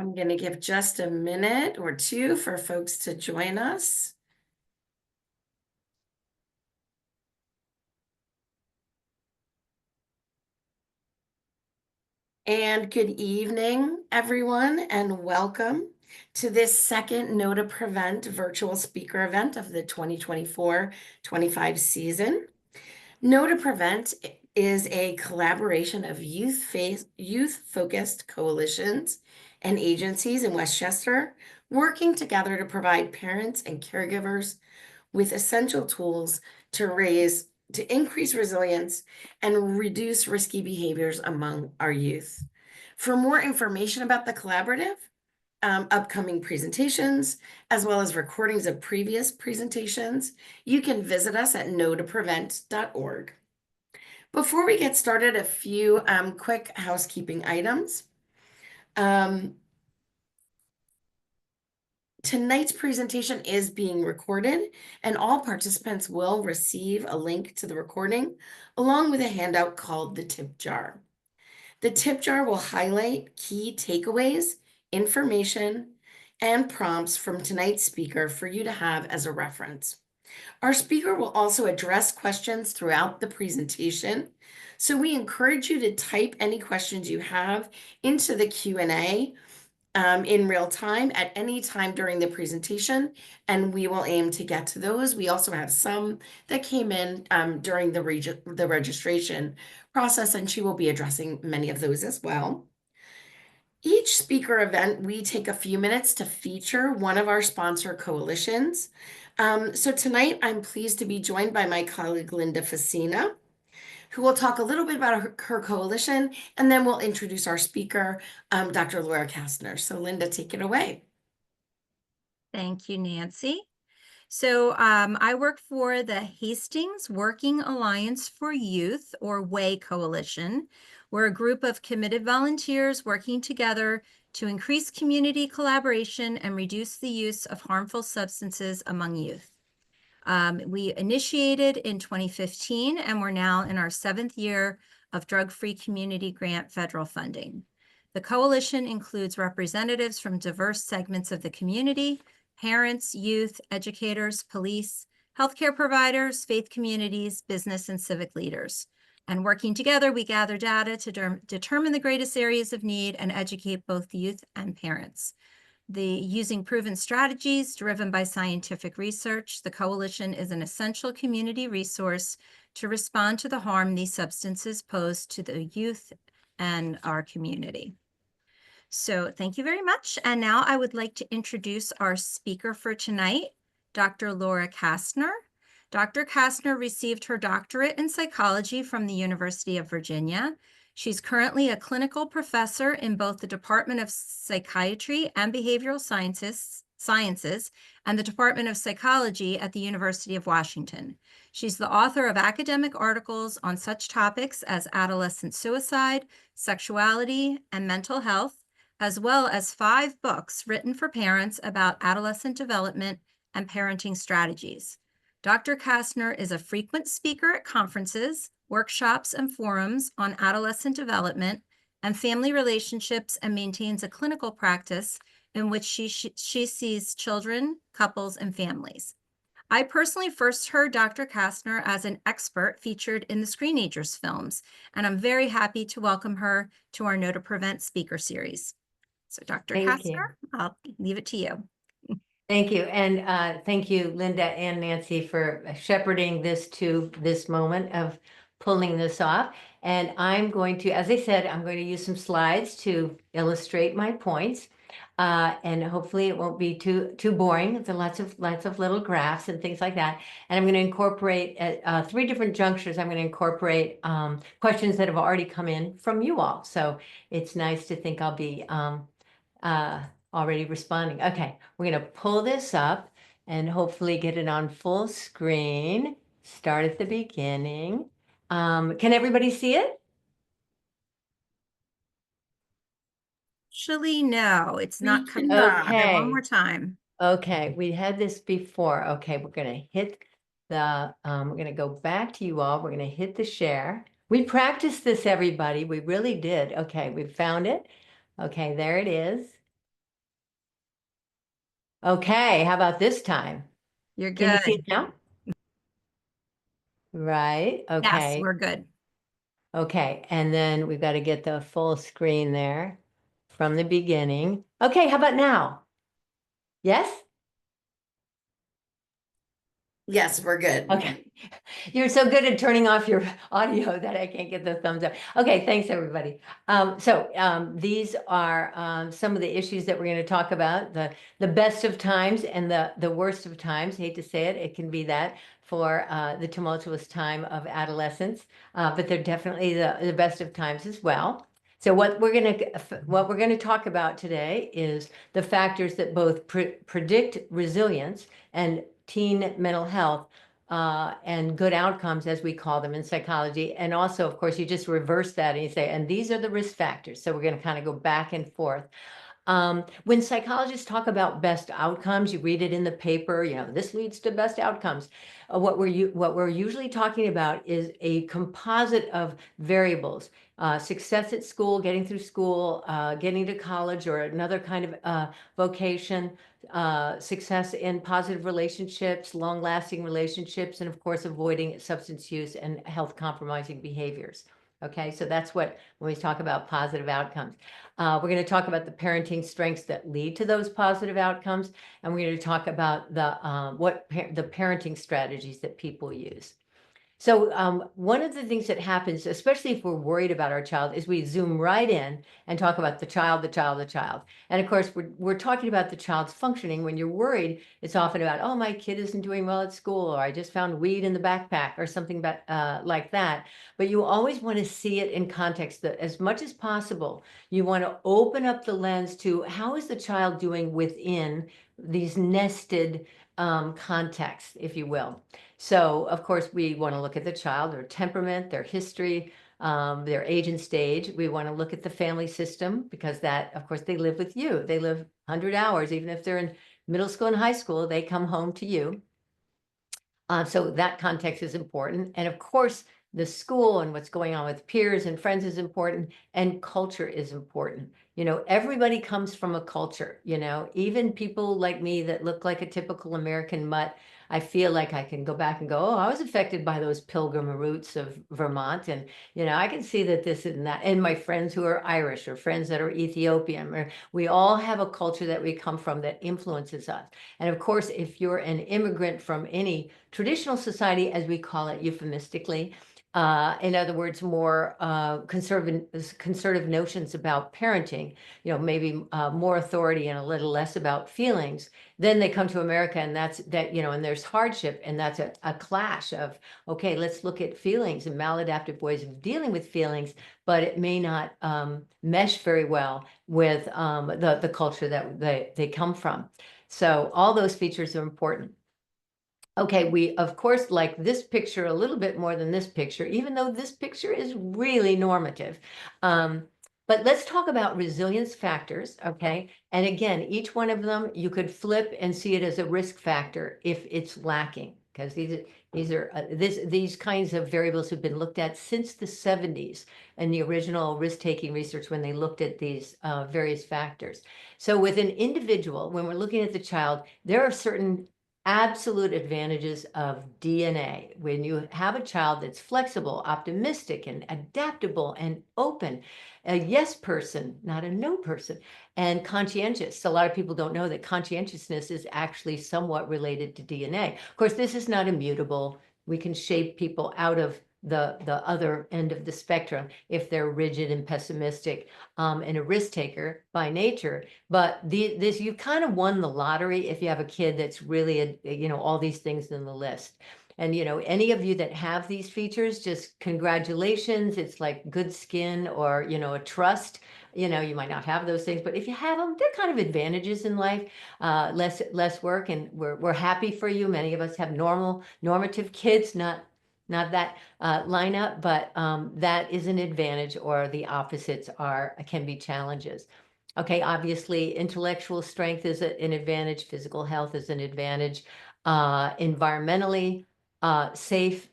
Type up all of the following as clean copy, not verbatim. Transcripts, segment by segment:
I'm going to give just a minute or two for folks to join us. And good evening, everyone, and welcome to this second Know to Prevent virtual speaker event of the 2024-25 season. Know to Prevent is a collaboration of youth-focused coalitions and agencies in Westchester working together to provide parents and caregivers with essential tools to increase resilience and reduce risky behaviors among our youth. For more information about the collaborative, upcoming presentations, as well as recordings of previous presentations, you can visit us at knowtoprevent.org. Before we get started, a few quick housekeeping items. Tonight's presentation is being recorded, and all participants will receive a link to the recording, along with a handout called the tip jar. The tip jar will highlight key takeaways, information, and prompts from tonight's speaker for you to have as a reference. Our speaker will also address questions throughout the presentation, so we encourage you to type any questions you have into the Q&A in real time at any time during the presentation, and we will aim to get to those. We also have some that came in during the registration process, and she will be addressing many of those as well. Each speaker event, we take a few minutes to feature one of our sponsor coalitions. So tonight, I'm pleased to be joined by my colleague, Linda Facina, who will talk a little bit about her coalition, and then we'll introduce our speaker, Dr. Laura Kastner. So Linda, take it away. Thank you, Nancy. So I work for the Hastings Working Alliance for Youth, or WAY Coalition. We're a group of committed volunteers working together to increase community collaboration and reduce the use of harmful substances among youth. We initiated in 2015, and we're now in our 7th year of drug-free community grant federal funding. The coalition includes representatives from diverse segments of the community, parents, youth, educators, police, healthcare providers, faith communities, business, and civic leaders. And working together, we gather data to determine the greatest areas of need and educate both youth and parents. Using proven strategies driven by scientific research, the coalition is an essential community resource to respond to the harm these substances pose to the youth and our community. So thank you very much. And now I would like to introduce our speaker for tonight, Dr. Laura Kastner. Dr. Kastner received her doctorate in psychology from the University of Virginia. She's currently a clinical professor in both the Department of Psychiatry and Behavioral Sciences and the Department of Psychology at the University of Washington. She's the author of academic articles on such topics as adolescent suicide, sexuality, and mental health, as well as 5 books written for parents about adolescent development and parenting strategies. Dr. Kastner is a frequent speaker at conferences, workshops, and forums on adolescent development and family relationships, and maintains a clinical practice in which she sees children, couples, and families. I personally first heard Dr. Kastner as an expert featured in the Screenagers films, and I'm very happy to welcome her to our Know to Prevent speaker series. So Dr. Kastner, I'll leave it to you. Thank you. And thank you, Linda and Nancy, for shepherding this to this moment of pulling this off. And I'm going to, as I said, I'm going to use some slides to illustrate my points. And hopefully it won't be too boring. There's lots of little graphs and things like that. And I'm going to incorporate at 3 different junctures. I'm going to incorporate questions that have already come in from you all. So it's nice to think I'll be already responding. Okay, we're going to pull this up and hopefully get it on full screen. Start at the beginning. Can everybody see it? Actually, no, it's not coming up. Okay. One more time. Okay, we had this before. Okay, we're going to hit the, we're going to go back to you all. We're going to hit the share. We practiced this, everybody. We really did. Okay, we found it. Okay, there it is. Okay, how about this time? You're Can you see good. it now? Right, Yes, okay. we're good. Okay, and then we've got to get the full screen there from the beginning. Okay, how about now? Yes? Yes, we're good. Okay. You're so good at turning off your audio that I can't get the thumbs up. Okay, thanks everybody. These are some of the issues that we're going to talk about. The best of times and the worst of times. Hate to say it, it can be that for the tumultuous time of adolescence, but they're definitely the best of times as well. So what we're going to talk about today is the factors that both predict resilience and teen mental health and good outcomes, as we call them in psychology. And also, of course, you just reverse that and you say, and these are the risk factors. So we're going to kind of go back and forth. When psychologists talk about best outcomes, you read it in the paper, this leads to best outcomes. What we're usually talking about is a composite of variables. Success at school, getting through school, getting to college or another kind of vocation, success in positive relationships, long-lasting relationships, and of course, avoiding substance use and health compromising behaviors. Okay, so that's when we talk about positive outcomes. We're going to talk about the parenting strengths that lead to those positive outcomes, and we're going to talk about the parenting strategies that people use. So one of the things that happens, especially if we're worried about our child, is we zoom right in and talk about the child, the child, the child. And of course, we're talking about the child's functioning. When you're worried, it's often about, oh, my kid isn't doing well at school, or I just found weed in the backpack, or something like that. But you always want to see it in context. That as much as possible, you want to open up the lens to how is the child doing within these nested contexts, if you will. So, of course, we want to look at the child, their temperament, their history, their age and stage. We want to look at the family system because that, of course, they live with you. They live 100 hours. Even if they're in middle school and high school, they come home to you. So that context is important. And of course, the school and what's going on with peers and friends is important, and culture is important. Everybody comes from a culture, even people like me that look like a typical American mutt. I feel like I can go back and go, oh, I was affected by those pilgrim roots of Vermont. And, I can see that this and that. And my friends who are Irish or friends that are Ethiopian, or we all have a culture that we come from that influences us. And of course, if you're an immigrant from any traditional society, as we call it euphemistically, in other words, more conservative notions about parenting, maybe more authority and a little less about feelings. Then they come to America, and and there's hardship, and that's a clash of, okay, let's look at feelings and maladaptive ways of dealing with feelings, but it may not mesh very well with the culture that they come from. So all those features are important. Okay, we of course like this picture a little bit more than this picture, even though this picture is really normative. But let's talk about resilience factors, okay? And again, each one of them you could flip and see it as a risk factor if it's lacking, because these kinds of variables have been looked at since the 70s and the original risk-taking research when they looked at these various factors. So with an individual, when we're looking at the child, there are certain absolute advantages of DNA. When you have a child that's flexible, optimistic, and adaptable and open, a yes person, not a no person, and conscientious. So a lot of people don't know that conscientiousness is actually somewhat related to DNA. Of course, this is not immutable. We can shape people out of the other end of the spectrum if they're rigid and pessimistic and a risk taker by nature. But you kind of won the lottery if you have a kid that's really all these things in the list. And any of you that have these features, just congratulations. It's like good skin or a trust. You might not have those things, but if you have them, they're kind of advantages in life. Less work, and we're happy for you. Many of us have normative kids, not that lineup, but that is an advantage, or the opposites can be challenges. Okay, obviously intellectual strength is an advantage, physical health is an advantage, environmentally safe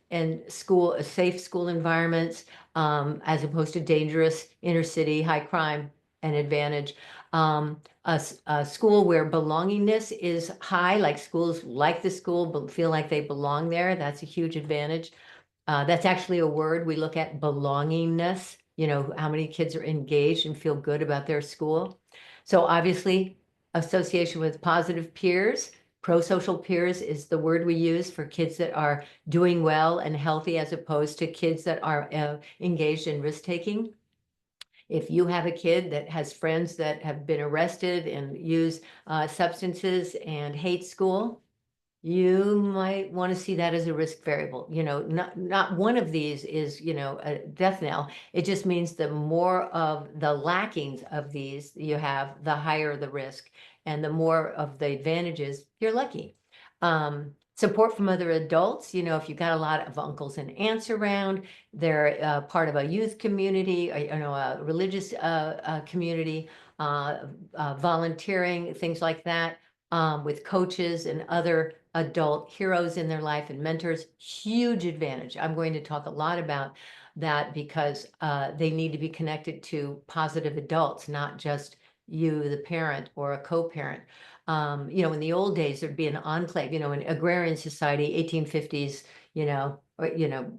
school environments, as opposed to dangerous inner city high crime, an advantage. A school where belongingness is high, like schools like the school, but feel like they belong there. That's a huge advantage. That's actually a word we look at, belongingness, how many kids are engaged and feel good about their school. So obviously, association with positive peers, pro-social peers is the word we use for kids that are doing well and healthy, as opposed to kids that are engaged in risk-taking. If you have a kid that has friends that have been arrested and use substances and hate school, you might want to see that as a risk variable. Not one of these is, a death knell. It just means the more of the lackings of these you have, the higher the risk, and the more of the advantages, you're lucky. Support from other adults, if you've got a lot of uncles and aunts around, they're part of a youth community, a religious community, volunteering, things like that, with coaches and other adult heroes in their life and mentors, huge advantage. I'm going to talk a lot about that because they need to be connected to positive adults, not just you, the parent, or a co-parent. In the old days, there'd be an enclave, in agrarian society, 1850s,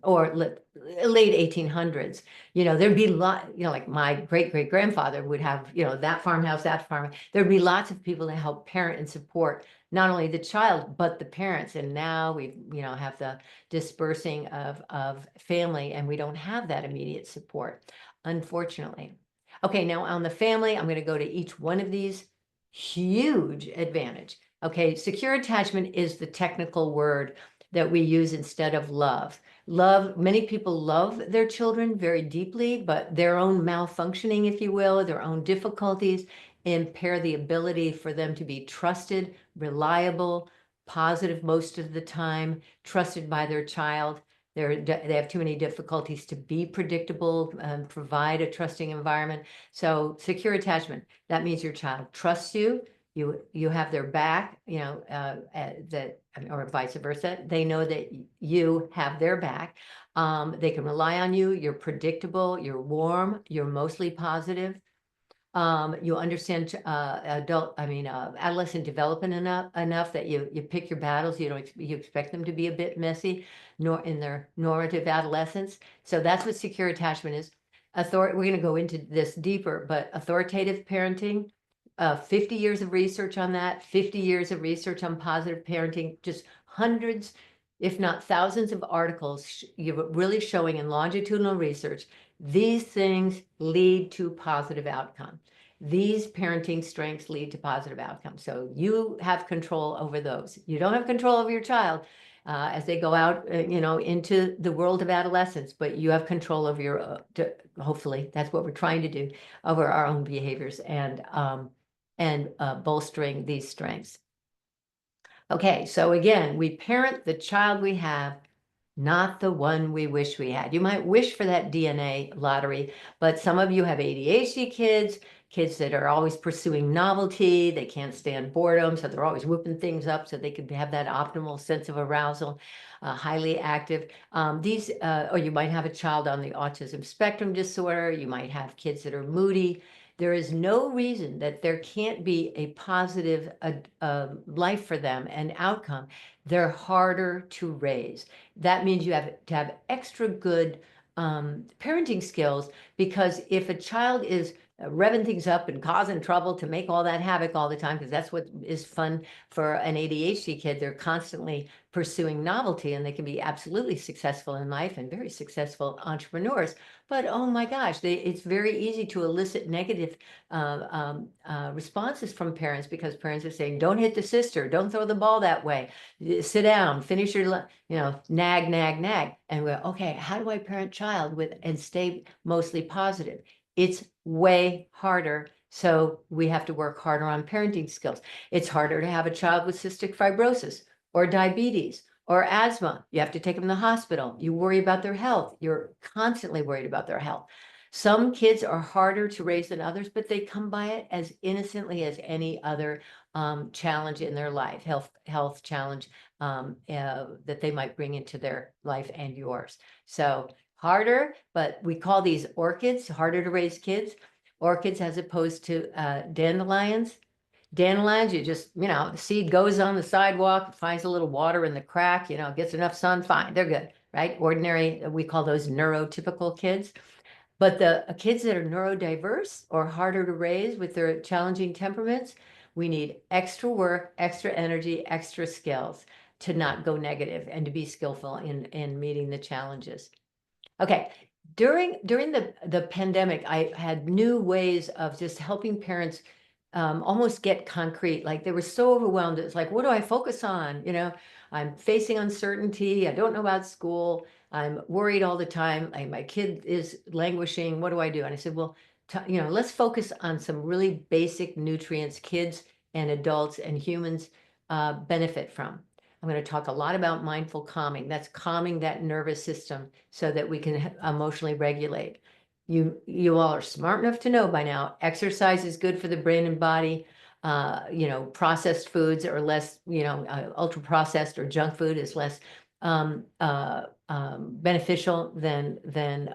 or late 1800s, there'd be like my great grandfather would have, that farmhouse, that farm. There'd be lots of people to help parent and support not only the child, but the parents. And now we, have the dispersing of family, and we don't have that immediate support, unfortunately. Okay, now on the family, I'm going to go to each one of these. Huge advantage. Okay, secure attachment is the technical word that we use instead of love. Many people love their children very deeply, but their own malfunctioning, if you will, their own difficulties impair the ability for them to be trusted, reliable, positive most of the time, trusted by their child. They have too many difficulties to be predictable and provide a trusting environment. So secure attachment, that means your child trusts you. You have their back, or vice versa. They know that you have their back. They can rely on you. You're predictable. You're warm. You're mostly positive. You understand adolescent development enough that you pick your battles. You expect them to be a bit messy, nor in their normative adolescence. So that's what secure attachment is. We're going to go into this deeper, but authoritative parenting, 50 years of research on that, 50 years of research on positive parenting, just hundreds, if not thousands of articles really showing in longitudinal research, these things lead to positive outcome. These parenting strengths lead to positive outcomes. So you have control over those. You don't have control over your child as they go out, into the world of adolescence, but you have control over your, hopefully, that's what we're trying to do, over our own behaviors and bolstering these strengths. Okay, so again, we parent the child we have, not the one we wish we had. You might wish for that DNA lottery, but some of you have ADHD kids that are always pursuing novelty. They can't stand boredom, so they're always whipping things up so they can have that optimal sense of arousal, highly active. Or you might have a child on the autism spectrum disorder. You might have kids that are moody. There is no reason that there can't be a positive life for them and outcome. They're harder to raise. That means you have to have extra good parenting skills, because if a child is revving things up and causing trouble to make all that havoc all the time, because that's what is fun for an ADHD kid, they're constantly pursuing novelty, and they can be absolutely successful in life and very successful entrepreneurs. But oh my gosh, it's very easy to elicit negative responses from parents, because parents are saying, don't hit the sister, don't throw the ball that way, sit down, finish your, nag. And we're, okay, how do I parent child and stay mostly positive? It's way harder. So we have to work harder on parenting skills. It's harder to have a child with cystic fibrosis or diabetes or asthma. You have to take them to the hospital. You worry about their health. You're constantly worried about their health. Some kids are harder to raise than others, but they come by it as innocently as any other challenge in their life, health challenge that they might bring into their life and yours. So harder, but we call these orchids, harder to raise kids. orchids as opposed to dandelions. Dandelions, you just, the seed goes on the sidewalk, finds a little water in the crack, gets enough sun, fine, they're good, right? Ordinary, we call those neurotypical kids. But the kids that are neurodiverse or harder to raise with their challenging temperaments, we need extra work, extra energy, extra skills to not go negative and to be skillful in meeting the challenges. Okay, during the pandemic, I had new ways of just helping parents almost get concrete. Like they were so overwhelmed. It's like, what do I focus on? I'm facing uncertainty. I don't know about school. I'm worried all the time. My kid is languishing. What do I do? And I said, well, let's focus on some really basic nutrients kids and adults and humans benefit from. I'm going to talk a lot about mindful calming. That's calming that nervous system so that we can emotionally regulate. You all are smart enough to know by now, exercise is good for the brain and body. Processed foods are less, ultra processed or junk food is less beneficial than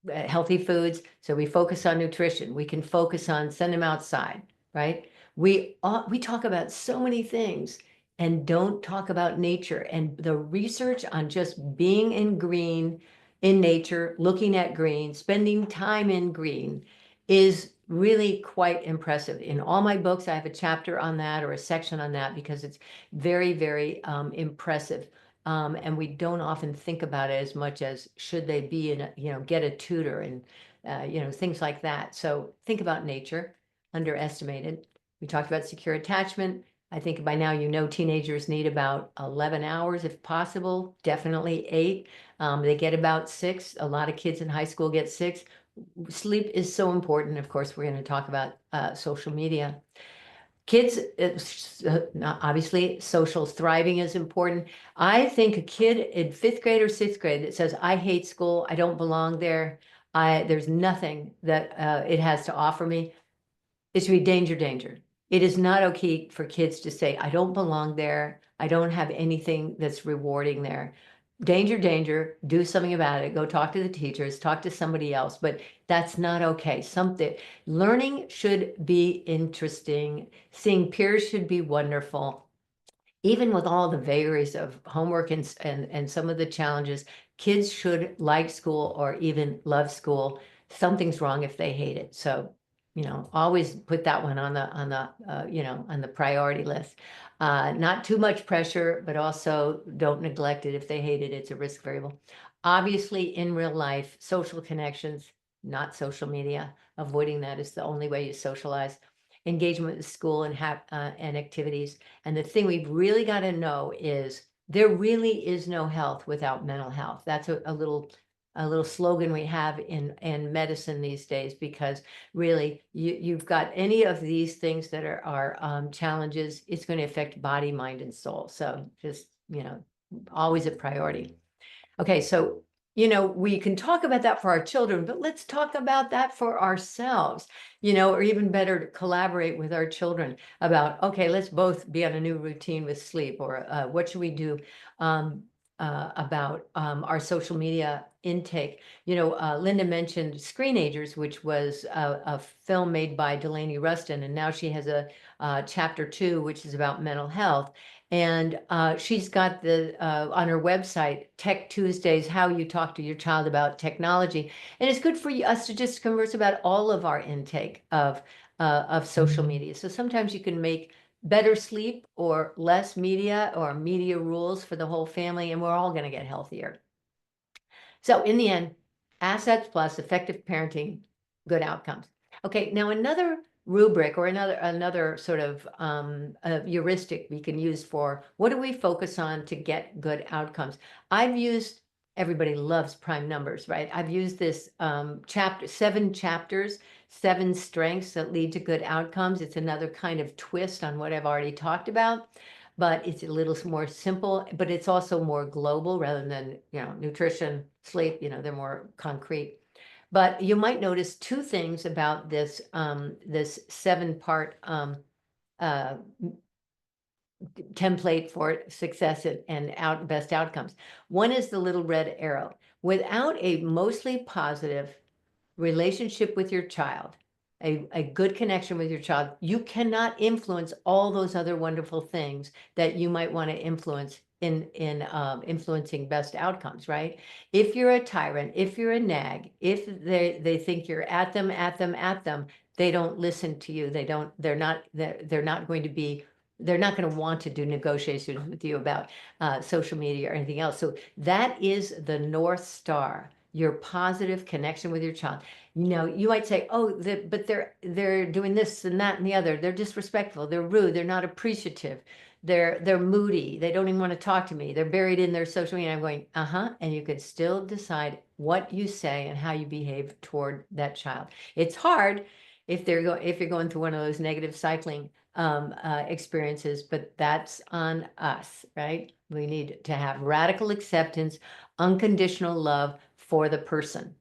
healthy foods. So we focus on nutrition. We can focus on send them outside, right? We talk about so many things and don't talk about nature, and the research on just being in green, in nature, looking at green, spending time in green is really quite impressive. In all my books, I have a chapter on that or a section on that because it's very, very impressive. And we don't often think about it as much as should they be in get a tutor and things like that. So think about nature, underestimated. We talked about secure attachment. I think by now teenagers need about 11 hours if possible, definitely 8. They get about 6. A lot of kids in high school get 6. Sleep is so important. Of course, we're going to talk about social media. Kids, obviously, social thriving is important. I think a kid in 5th grade or 6th grade that says, I hate school, I don't belong there, there's nothing that it has to offer me, it should be danger, danger. It is not okay for kids to say, I don't belong there. I don't have anything that's rewarding there. Danger, danger, do something about it. Go talk to the teachers, talk to somebody else, but that's not okay. Learning should be interesting. Seeing peers should be wonderful. Even with all the vagaries of homework and some of the challenges, kids should like school or even love school. Something's wrong if they hate it. So always put that one on the priority list. Not too much pressure, but also don't neglect it. If they hate it, it's a risk variable. Obviously, in real life, social connections, not social media. Avoiding that is the only way you socialize. Engagement with school and activities. And the thing we've really got to know is there really is no health without mental health. That's a little slogan we have in medicine these days, because really you've got any of these things that are challenges, it's going to affect body, mind, and soul. So just, always a priority. Okay, so we can talk about that for our children, but let's talk about that for ourselves, or even better, to collaborate with our children about, okay, let's both be on a new routine with sleep, or what should we do about our social media intake. Linda mentioned Screenagers, which was a film made by Delaney Rustin, and now she has a chapter 2, which is about mental health. And she's got on her website, Tech Tuesdays, how you talk to your child about technology. And it's good for us to just converse about all of our intake of social media. So sometimes you can make better sleep or less media, or media rules for the whole family, and we're all going to get healthier. So in the end, assets plus effective parenting, good outcomes. Okay, now another rubric or another sort of heuristic we can use for what do we focus on to get good outcomes. Everybody loves prime numbers, right? I've used this 7 chapters, 7 strengths that lead to good outcomes. It's another kind of twist on what I've already talked about, but it's a little more simple, but it's also more global rather than, nutrition, sleep, they're more concrete. But you might notice 2 things about this 7-part template for success and best outcomes. One is the little red arrow. Without a mostly positive, relationship with your child, a good connection with your child, you cannot influence all those other wonderful things that you might want to influence in influencing best outcomes, right? If you're a tyrant, if you're a nag, if they think you're at them, they don't listen to you. They're not going to want to do negotiations with you about social media or anything else. So that is the North Star, your positive connection with your child. You know, you might say, oh, but they're doing this and that and the other. They're disrespectful. They're rude. They're not appreciative. They're moody. They don't even want to talk to me. They're buried in their social media. I'm going, and you could still decide what you say and how you behave toward that child. It's hard if you're going through one of those negative cycling experiences, but that's on us, right? We need to have radical acceptance, unconditional love for the person.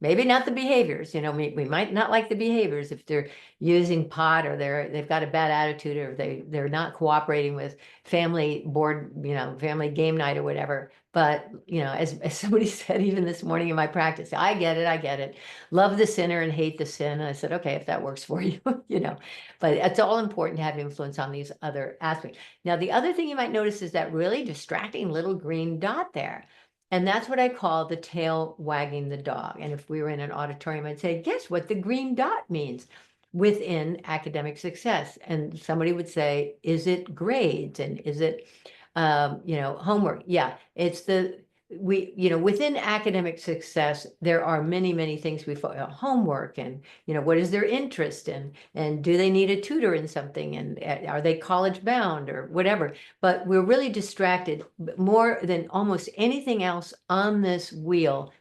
Maybe not the behaviors, you know, we might not like the behaviors if they're using pot or they've got a bad attitude or they're not cooperating with family board, you know, family game night or whatever. But, you know, as somebody said, even this morning in my practice, I get it. Love the sinner and hate the sin. And I said, okay, if that works for you, you know, but it's all important to have influence on these other aspects. Now, the other thing you might notice is that really distracting little green dot there. And that's what I call the tail wagging the dog. And if we were in an auditorium, I'd say, guess what the green dot means within academic success? And somebody would say, is it grades? And is it, you know, homework? Yeah, it's within academic success, there are many, many things we focus on, homework and, you know, what is their interest in, and do they need a tutor in something? And are they college bound or whatever? But we're really distracted more than almost anything else on this wheel.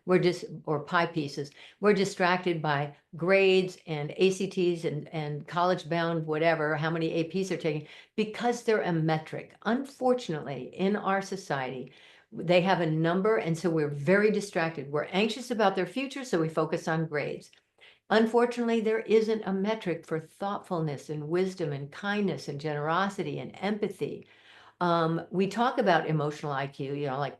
Or pie pieces, we're distracted by grades and ACTs and college bound, whatever, how many APs they're taking, because they're a metric. Unfortunately, in our society, they have a number, and so we're very distracted. We're anxious about their future, so we focus on grades. Unfortunately, there isn't a metric for thoughtfulness and wisdom and kindness and generosity and empathy. We talk about emotional IQ, you know, like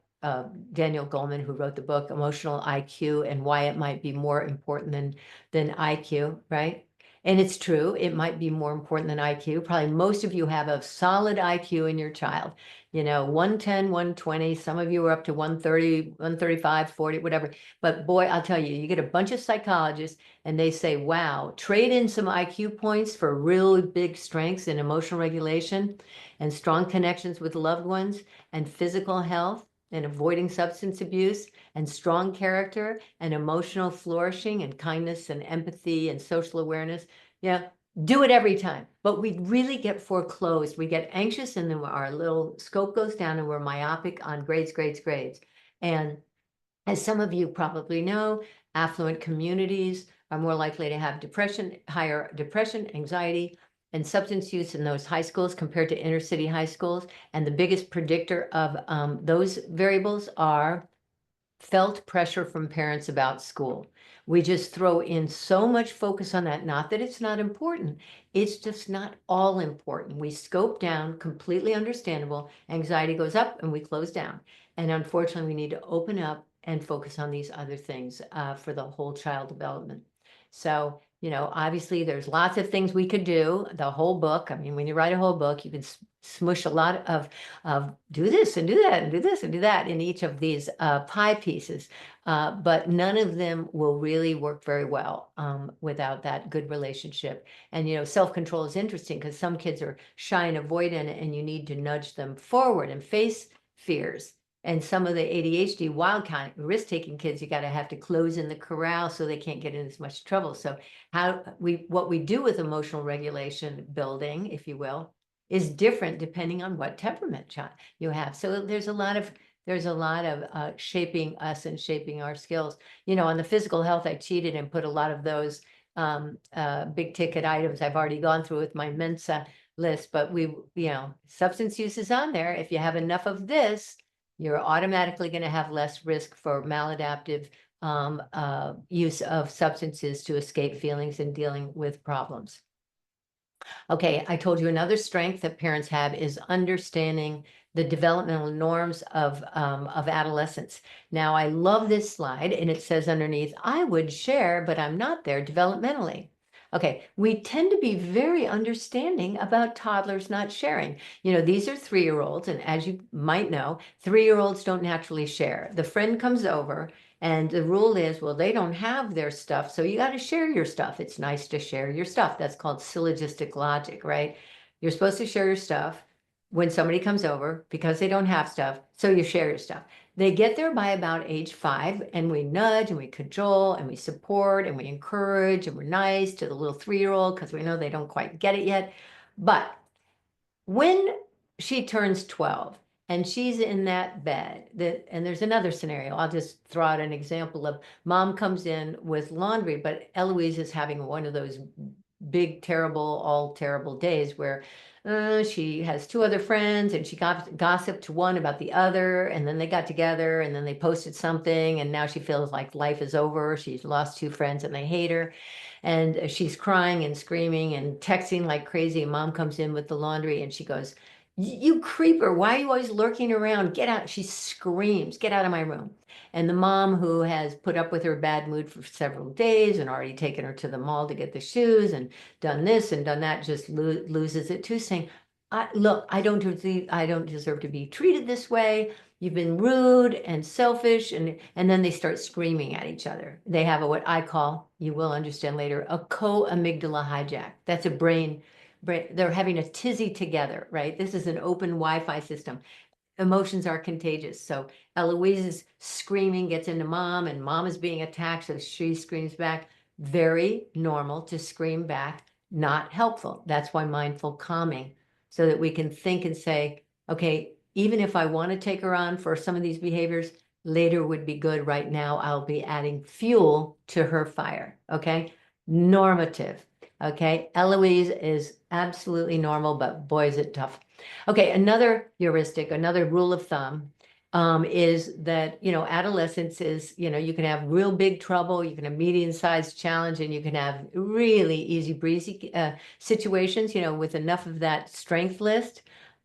Daniel Goleman, who wrote the book Emotional IQ and why it might be more important than IQ, right? And it's true, it might be more important than IQ. Probably most of you have a solid IQ in your child, you know, 110, 120. Some of you are up to 130, 135, 40, whatever. But boy, I'll tell you, you get a bunch of psychologists and they say, wow, trade in some IQ points for really big strengths in emotional regulation and strong connections with loved ones and physical health and avoiding substance abuse and strong character and emotional flourishing and kindness and empathy and social awareness. Yeah, do it every time. But we really get foreclosed. We get anxious and then our little scope goes down and we're myopic on grades. And as some of you probably know, affluent communities are more likely to have higher depression, anxiety, and substance use in those high schools compared to inner city high schools. And the biggest predictor of those variables are felt pressure from parents about school. We just throw in so much focus on that. Not that it's not important. It's just not all important. We scope down, completely understandable. Anxiety goes up and we close down. And unfortunately, we need to open up and focus on these other things for the whole child development. So, you know, obviously there's lots of things we could do. The whole book, I mean, when you write a whole book, you can smush a lot of do this and do that and do this and do that in each of these pie pieces. But none of them will really work very well without that good relationship. And, you know, self-control is interesting because some kids are shy and avoidant and you need to nudge them forward and face fears. And some of the ADHD wild kind risk-taking kids, you got to have to close in the corral so they can't get in as much trouble. So what we do with emotional regulation building, if you will, is different depending on what temperament child you have. So there's a lot of shaping us and shaping our skills. You know, on the physical health, I cheated and put a lot of those big ticket items I've already gone through with my Mensa list, but substance use is on there. If you have enough of this, you're automatically going to have less risk for maladaptive use of substances to escape feelings and dealing with problems. Okay, I told you another strength that parents have is understanding the developmental norms of adolescence. Now, I love this slide, and it says underneath, I would share, but I'm not there developmentally. Okay, we tend to be very understanding about toddlers not sharing. You know, these are 3-year-olds, and as you might know, 3-year-olds don't naturally share. The friend comes over, and the rule is, well, they don't have their stuff, so you got to share your stuff. It's nice to share your stuff. That's called syllogistic logic, right? You're supposed to share your stuff when somebody comes over because they don't have stuff, so you share your stuff. They get there by about age 5, and we nudge and we cajole and we support and we encourage and we're nice to the little 3-year-old because we know they don't quite get it yet. But when she turns 12 and she's in that bed, and there's another scenario, I'll just throw out an example of mom comes in with laundry, but Eloise is having one of those big, terrible, all terrible days where she has 2 other friends and she gossiped to one about the other, and then they got together and then they posted something, and now she feels like life is over. She's lost 2 friends and they hate her, and she's crying and screaming and texting like crazy. And mom comes in with the laundry and she goes, you creeper, why are you always lurking around? Get out. She screams, get out of my room. And the mom, who has put up with her bad mood for several days and already taken her to the mall to get the shoes and done this and done that, just loses it too, saying, look, I don't deserve to be treated this way. You've been rude and selfish. And then they start screaming at each other. They have what I call, you will understand later, a co-amygdala hijack. That's a brain, they're having a tizzy together, right? This is an open Wi-Fi system. Emotions are contagious. So Eloise is screaming, gets into mom, and mom is being attacked, so she screams back. Very normal to scream back, not helpful. That's why mindful calming, so that we can think and say, okay, even if I want to take her on for some of these behaviors, later would be good. Right now, I'll be adding fuel to her fire. Okay, normative. Okay, Eloise is absolutely normal, but boy, is it tough. Okay, another heuristic, another rule of thumb is that, you know, adolescence is, you know, you can have real big trouble, you can have medium-sized challenge, and you can have really easy breezy situations, you know, with enough of that strength list.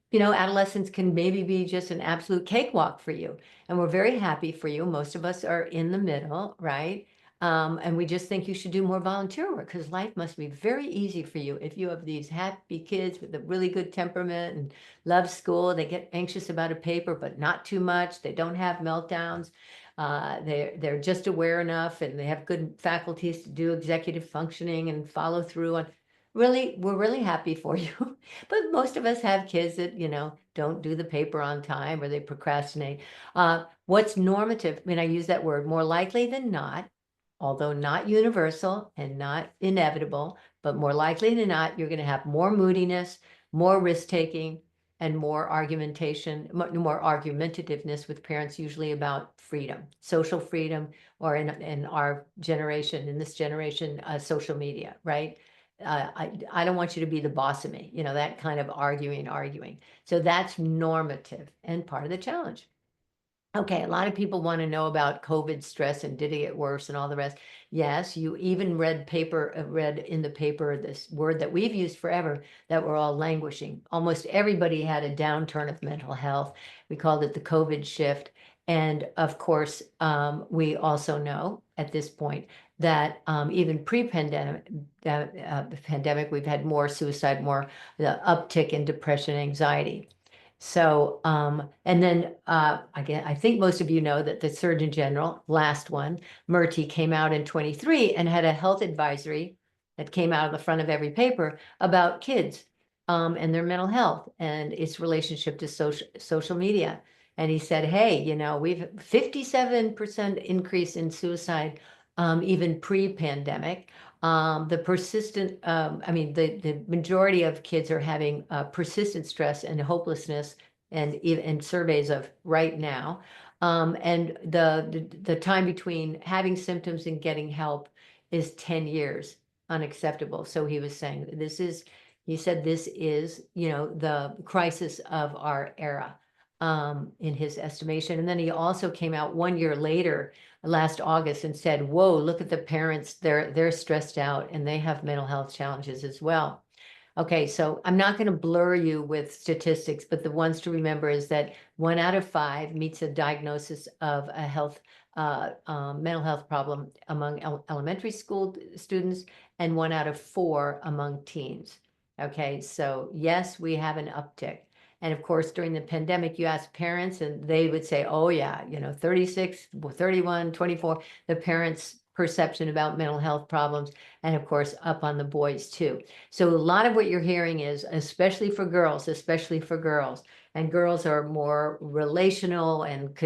You know, adolescence can maybe be just an absolute cakewalk for you. And we're very happy for you. Most of us are in the middle, right? And we just think you should do more volunteer work, because life must be very easy for you if you have these happy kids with a really good temperament and love school. They get anxious about a paper, but not too much. They don't have meltdowns. They're just aware enough, and they have good faculties to do executive functioning and follow through on. Really, we're really happy for you. But most of us have kids that, you know, don't do the paper on time, or they procrastinate. What's normative? I mean, I use that word, more likely than not, although not universal and not inevitable, but more likely than not, you're going to have more moodiness, more risk-taking, and more argumentation, more argumentativeness with parents, usually about freedom, social freedom, or in our generation, in this generation, social media, right? I don't want you to be the boss of me, you know, that kind of arguing. So that's normative and part of the challenge. Okay, a lot of people want to know about COVID stress and did it get worse and all the rest. Yes, you even read in the paper this word that we've used forever, that we're all languishing. Almost everybody had a downturn of mental health. We called it the COVID shift. And of course, we also know at this point that even pre-pandemic, pandemic, we've had more suicide, more the uptick in depression, anxiety. So, and then I think most of you know that the Surgeon General, last one, Murty, came out in 23 and had a health advisory that came out of the front of every paper about kids and their mental health and its relationship to social media. And he said, hey, you know, we've 57% increase in suicide even pre-pandemic. The persistent, the majority of kids are having persistent stress and hopelessness, and surveys of right now. And the time between having symptoms and getting help is 10 years, unacceptable. So he was saying he said this is, you know, the crisis of our era, in his estimation. And then he also came out 1 year later, last August, and said, whoa, look at the parents, they're stressed out and they have mental health challenges as well. Okay, so I'm not going to blur you with statistics, but the ones to remember is that 1 out of 5 meets a diagnosis of a mental health problem among elementary school students, and 1 out of 4 among teens. Okay, so yes, we have an uptick. And of course, during the pandemic, you ask parents and they would say, oh yeah, 36, 31, 24, the parents' perception about mental health problems, and of course, up on the boys too. So a lot of what you're hearing is, especially for girls, and girls are more relational and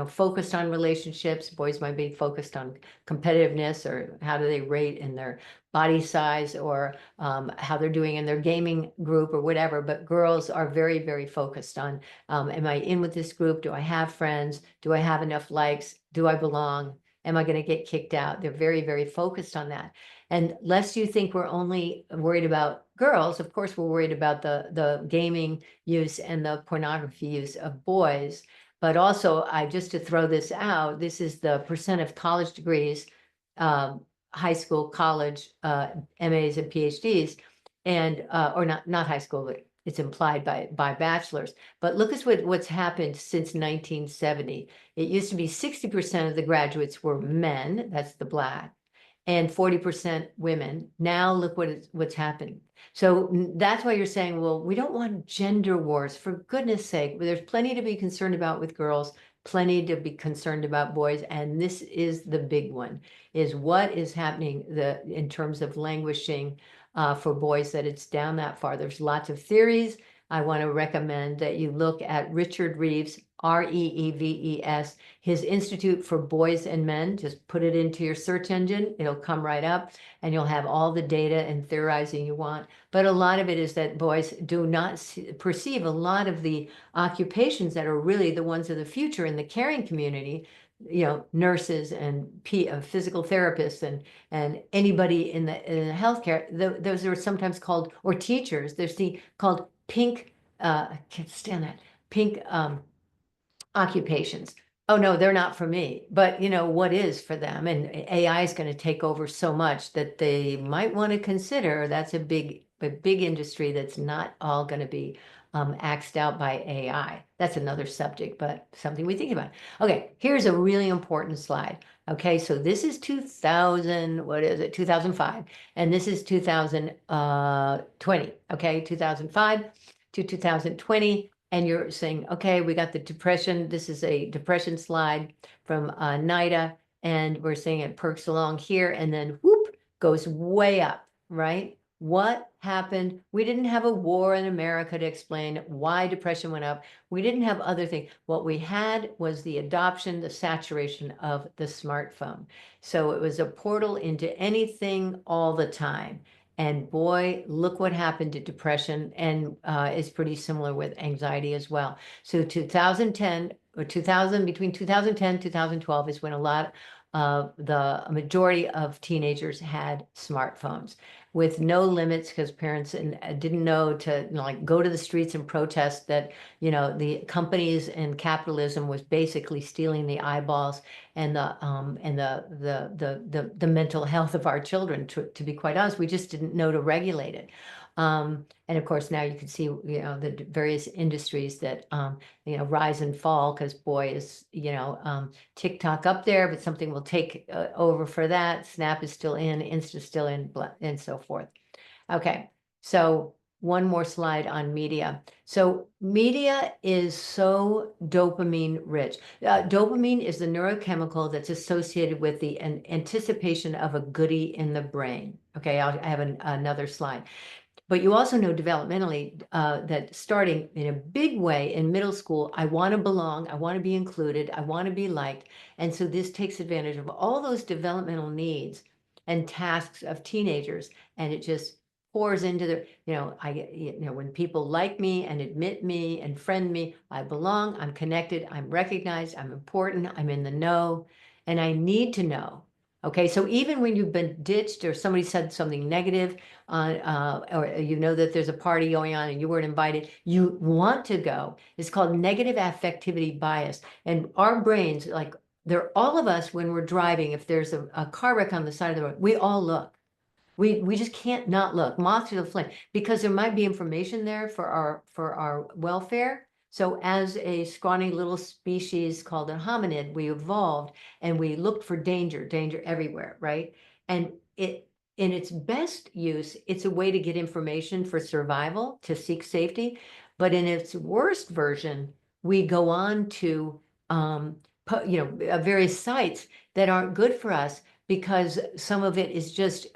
focused on relationships. Boys might be focused on competitiveness, or how do they rate in their body size, or how they're doing in their gaming group or whatever. But girls are very, very focused on, am I in with this group? Do I have friends? Do I have enough likes? Do I belong? Am I going to get kicked out? They're very, very focused on that. And lest you think we're only worried about girls, of course, we're worried about the gaming use and the pornography use of boys. But also, just to throw this out, this is the percent of college degrees, high school, college, MAs and PhDs, and or not high school, but it's implied by bachelors. But look at what's happened since 1970. It used to be 60% of the graduates were men, that's the Black, and 40% women. Now look what's happened. So that's why you're saying, well, we don't want gender wars. For goodness sake, there's plenty to be concerned about with girls, plenty to be concerned about boys. And this is the big one, is what is happening in terms of languishing for boys, that it's down that far. There's lots of theories. I want to recommend that you look at Richard Reeves, Reeves, his Institute for Boys and Men. Just put it into your search engine. It'll come right up and you'll have all the data and theorizing you want. But a lot of it is that boys do not perceive a lot of the occupations that are really the ones of the future in the caring community, nurses and physical therapists and anybody in the healthcare. Those are sometimes called, or teachers, there's called pink, I can't stand that, pink occupations. Oh no, they're not for me. But what is for them? And AI is going to take over so much that they might want to consider. That's a big industry that's not all going to be axed out by AI. That's another subject, but something we think about. Okay, here's a really important slide. Okay, so this is 2000, what is it? 2005, and this is 2020. Okay, 2005 to 2020. And you're saying, okay, we got the depression. This is a depression slide from NIDA, and we're saying it perks along here, and then whoop, goes way up, right? What happened? We didn't have a war in America to explain why depression went up. We didn't have other things. What we had was the adoption, the saturation of the smartphone. So it was a portal into anything all the time. And boy, look what happened to depression, and it's pretty similar with anxiety as well. So 2010 or 2000, between 2010 and 2012 is when a majority of teenagers had smartphones with no limits, because parents didn't know to go to the streets and protest that the companies and capitalism was basically stealing the eyeballs and the mental health of our children. To be quite honest, we just didn't know to regulate it. And of course, now you can see the various industries that rise and fall, because boy, is TikTok up there, but something will take over for that. Snap is still in, Insta still in, and so forth. Okay, so one more slide on media. So media is so dopamine rich. Dopamine is the neurochemical that's associated with the anticipation of a goodie in the brain. Okay, I have another slide. But you also know developmentally that starting in a big way in middle school, I want to belong, I want to be included, I want to be liked. And so this takes advantage of all those developmental needs and tasks of teenagers. And it just pours into the, when people like me and admit me and friend me, I belong, I'm connected, I'm recognized, I'm important, I'm in the know, and I need to know. Okay, so even when you've been ditched or somebody said something negative, or that there's a party going on and you weren't invited, you want to go. It's called negative affectivity bias. And our brains, all of us, when we're driving, if there's a car wreck on the side of the road, we all look. We just can't not look. Moth to the flame, because there might be information there for our welfare. So as a scrawny little species called a hominid, we evolved and we looked for danger everywhere, right? And in its best use, it's a way to get information for survival, to seek safety. But in its worst version, we go on to various sites that aren't good for us, because some of it is just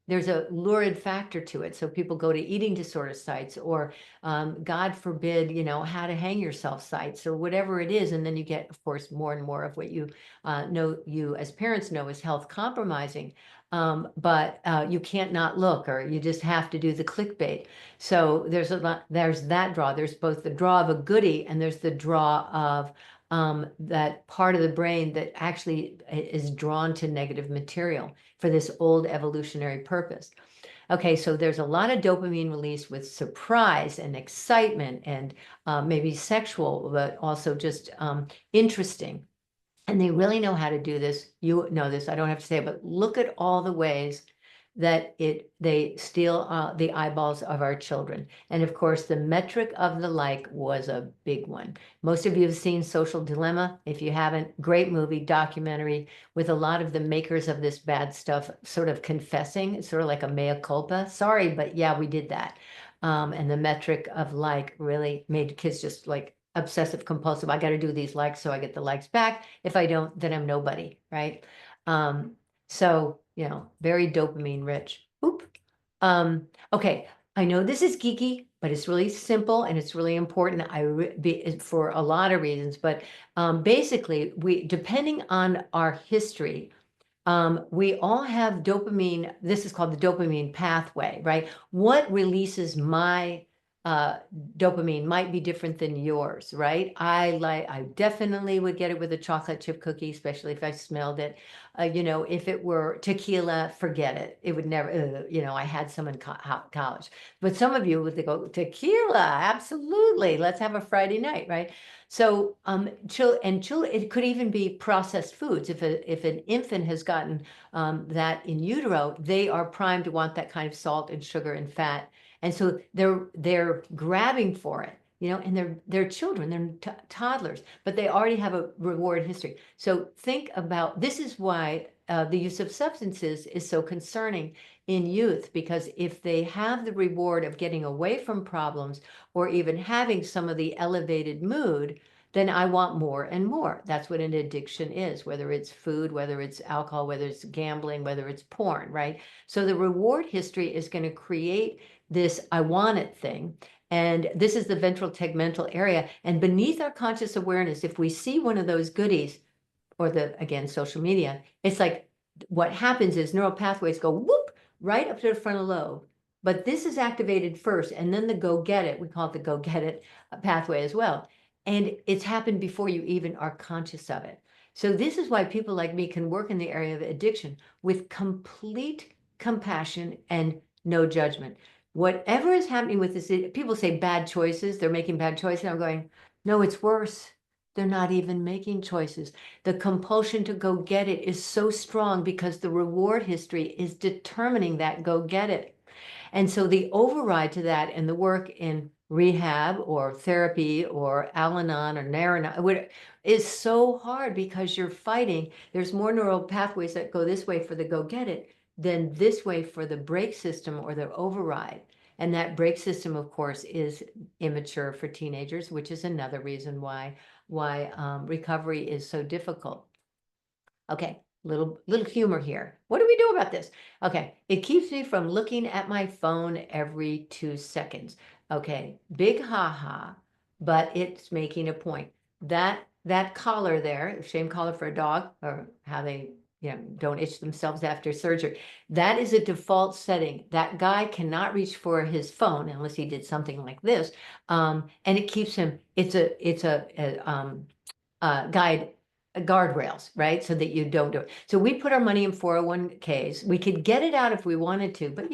there's a lurid factor to it. So people go to eating disorder sites, or God forbid, how to hang yourself sites, or whatever it is. And then you get, of course, more and more of what you you as parents know is health compromising. But you can't not look, or you just have to do the clickbait. So there's that draw. There's both the draw of a goodie, and there's the draw of that part of the brain that actually is drawn to negative material for this old evolutionary purpose. Okay, so there's a lot of dopamine release with surprise and excitement, and maybe sexual, but also just interesting. And they really know how to do this. You know this, I don't have to say it, but look at all the ways that they steal the eyeballs of our children. And of course, the metric of the like was a big one. Most of you have seen Social Dilemma. If you haven't, great movie, documentary, with a lot of the makers of this bad stuff sort of confessing. It's sort of like a mea culpa. Sorry, but yeah, we did that. And the metric of like really made kids just like obsessive compulsive. I got to do these likes so I get the likes back. If I don't, then I'm nobody, right? So, very dopamine rich. Oop. Okay, I know this is geeky, but it's really simple and it's really important. For a lot of reasons, but basically, depending on our history, we all have dopamine. This is called the dopamine pathway, right? What releases my dopamine might be different than yours, right? I definitely would get it with a chocolate chip cookie, especially if I smelled it. If it were tequila, forget it. It would never, I had some in college. But some of you would go, tequila, absolutely. Let's have a Friday night, right? So it could even be processed foods. If an infant has gotten that in utero, they are primed to want that kind of salt and sugar and fat. And so they're grabbing for it, and they're children, they're toddlers, but they already have a reward history. So think about, this is why the use of substances is so concerning in youth, because if they have the reward of getting away from problems, or even having some of the elevated mood, then I want more and more. That's what an addiction is, whether it's food, whether it's alcohol, whether it's gambling, whether it's porn, right? So the reward history is going to create this I want it thing. And this is the ventral tegmental area. And beneath our conscious awareness, if we see one of those goodies, or again, social media, it's like what happens is neural pathways go whoop right up to the frontal lobe. But this is activated first, and then the go get it, we call it the go get it pathway as well. And it's happened before you even are conscious of it. So this is why people like me can work in the area of addiction with complete compassion and no judgment. Whatever is happening with this, people say bad choices, they're making bad choices. I'm going, no, it's worse. They're not even making choices. The compulsion to go get it is so strong because the reward history is determining that go get it. And so the override to that, and the work in rehab or therapy or Al-Anon or Nar-Anon is so hard, because you're fighting. There's more neural pathways that go this way for the go get it than this way for the brake system or the override. And that brake system, of course, is immature for teenagers, which is another reason why recovery is so difficult. Okay, little humor here. What do we do about this? Okay, it keeps me from looking at my phone every 2 seconds. Okay, big ha-ha, but it's making a point. That collar there, shame collar for a dog, or how they don't itch themselves after surgery. That is a default setting. That guy cannot reach for his phone unless he did something like this, and it keeps him. It's a guardrails, right? So that you don't do it. So we put our money in 401ks. We could get it out if we wanted to, but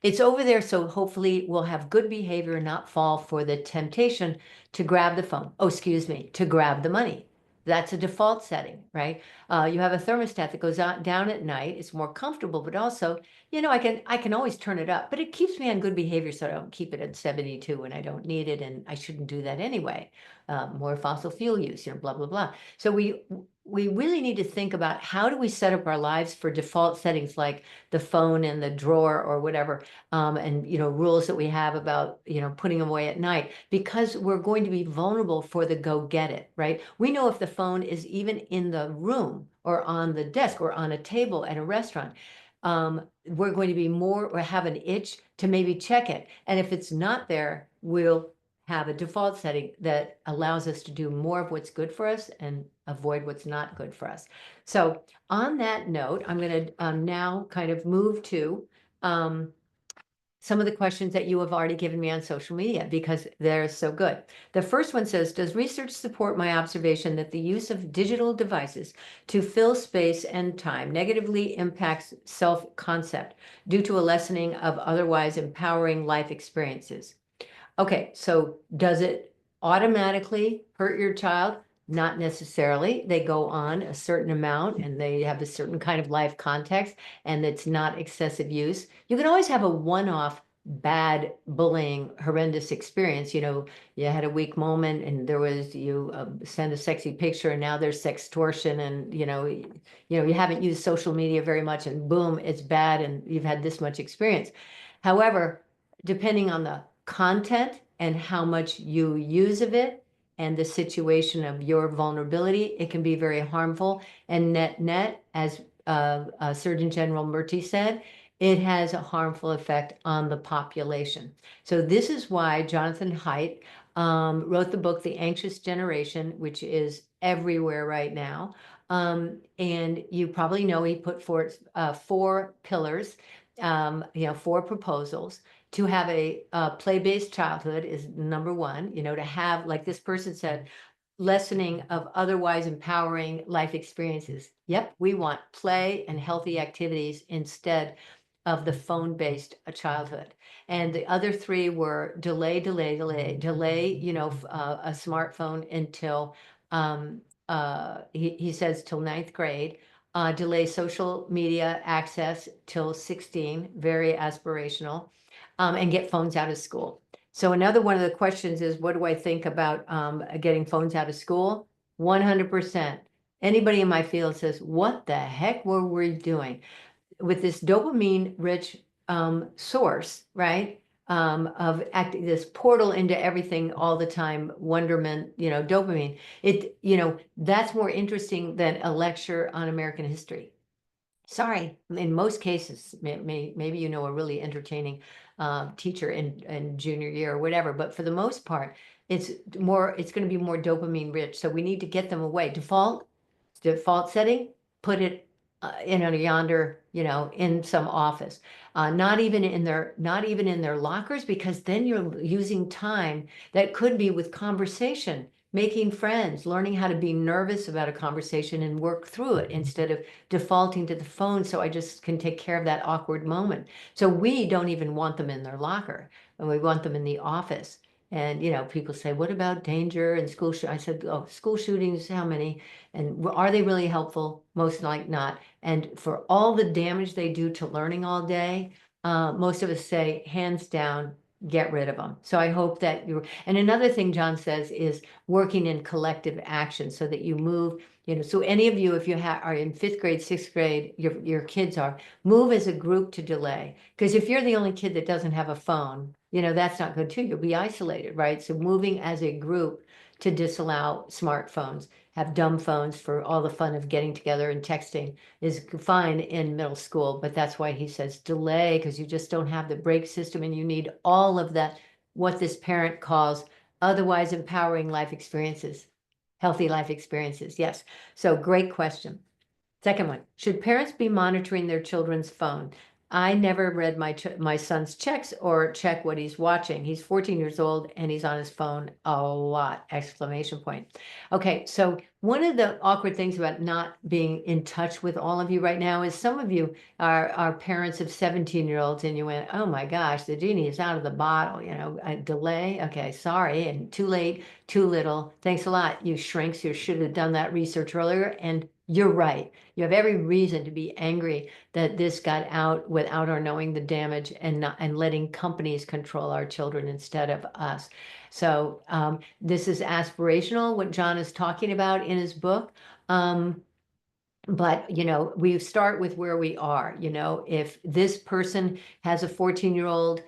it's over there. So hopefully we'll have good behavior and not fall for the temptation to grab the phone. Oh, excuse me, to grab the money. That's a default setting, right? You have a thermostat that goes down at night. It's more comfortable, but also, I can always turn it up, but it keeps me on good behavior, so I don't keep it at 72 when I don't need it, and I shouldn't do that anyway. More fossil fuel use, blah, blah, blah. So we really need to think about how do we set up our lives for default settings like the phone in the drawer or whatever, and rules that we have about putting them away at night, because we're going to be vulnerable for the go get it, right? We know if the phone is even in the room or on the desk or on a table at a restaurant, we're going to be more or have an itch to maybe check it, and if it's not there, we'll have a default setting that allows us to do more of what's good for us and avoid what's not good for us. So on that note, I'm going to now kind of move to some of the questions that you have already given me on social media, because they're so good. The first one says, does research support my observation that the use of digital devices to fill space and time negatively impacts self-concept due to a lessening of otherwise empowering life experiences? Okay, so does it automatically hurt your child? Not necessarily. They go on a certain amount and they have a certain kind of life context, and it's not excessive use. You can always have a one-off bad bullying, horrendous experience. You had a weak moment and you send a sexy picture and now there's sextortion, and you haven't used social media very much and boom, it's bad and you've had this much experience. However, depending on the content and how much you use of it and the situation of your vulnerability, it can be very harmful. And net, as Surgeon General Murty said, it has a harmful effect on the population. So this is why Jonathan Haidt wrote the book, The Anxious Generation, which is everywhere right now. And you probably know he put forth 4 pillars, 4 proposals. To have a play-based childhood is number 1, to have, like this person said, lessening of otherwise empowering life experiences. Yep, we want play and healthy activities instead of the phone-based childhood. And the other 3 were delay, a smartphone until, he says till 9th grade, delay social media access till 16, very aspirational, and get phones out of school. So another one of the questions is, what do I think about getting phones out of school? 100%. Anybody in my field says, what the heck were we doing? With this dopamine-rich source, right? Of acting this portal into everything all the time, wonderment, dopamine. That's more interesting than a lecture on American history. Sorry, in most cases, maybe a really entertaining teacher in junior year or whatever, but for the most part, it's going to be more dopamine rich. So we need to get them away. Default setting, put it in a yonder, in some office, not even in their lockers, because then you're using time that could be with conversation, making friends, learning how to be nervous about a conversation and work through it instead of defaulting to the phone so I just can take care of that awkward moment. So we don't even want them in their locker, and we want them in the office. And people say, what about danger and school I said, oh, school shootings, how many? And are they really helpful? Most likely not. And for all the damage they do to learning all day, most of us say, hands down, get rid of them. So I hope that and another thing John says is working in collective action so that you move, so any of you, if you are in 5th grade, 6th grade, your kids move as a group to delay. Because if you're the only kid that doesn't have a phone, that's not good too. You'll be isolated, right? So moving as a group to disallow smartphones, have dumb phones for all the fun of getting together and texting is fine in middle school, but that's why he says delay, because you just don't have the brake system and you need all of that, what this parent calls otherwise empowering life experiences, healthy life experiences. Yes. So great question. Second one, should parents be monitoring their children's phone? I never read my son's checks or check what he's watching. He's 14 years old and he's on his phone a lot, exclamation point. Okay, so one of the awkward things about not being in touch with all of you right now is some of you are parents of 17-year-olds and you went, oh my gosh, the genie is out of the bottle, a delay. Okay, sorry, and too late, too little. Thanks a lot. You shrinks, you should have done that research earlier. And You're right. You have every reason to be angry that this got out without our knowing the damage and not and letting companies control our children instead of us. So this is aspirational, what John is talking about in his book. But we start with where we are. If this person has a 14-year-old,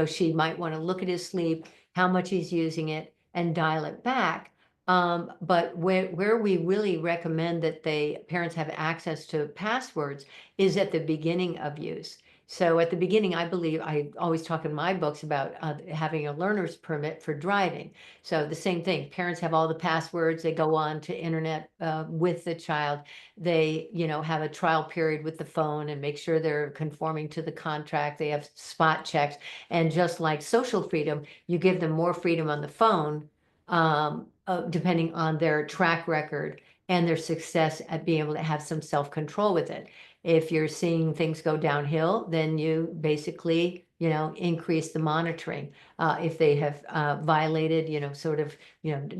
she might want to look at his sleep, how much he's using it, and dial it back. But where we really recommend that parents have access to passwords is at the beginning of use. So at the beginning, I believe I always talk in my books about having a learner's permit for driving. So the same thing, parents have all the passwords, they go on to internet with the child. They, have a trial period with the phone and make sure they're conforming to the contract. They have spot checks. And just like social freedom, you give them more freedom on the phone, depending on their track record and their success at being able to have some self-control with it. If you're seeing things go downhill, then you basically, increase the monitoring. If they have violated,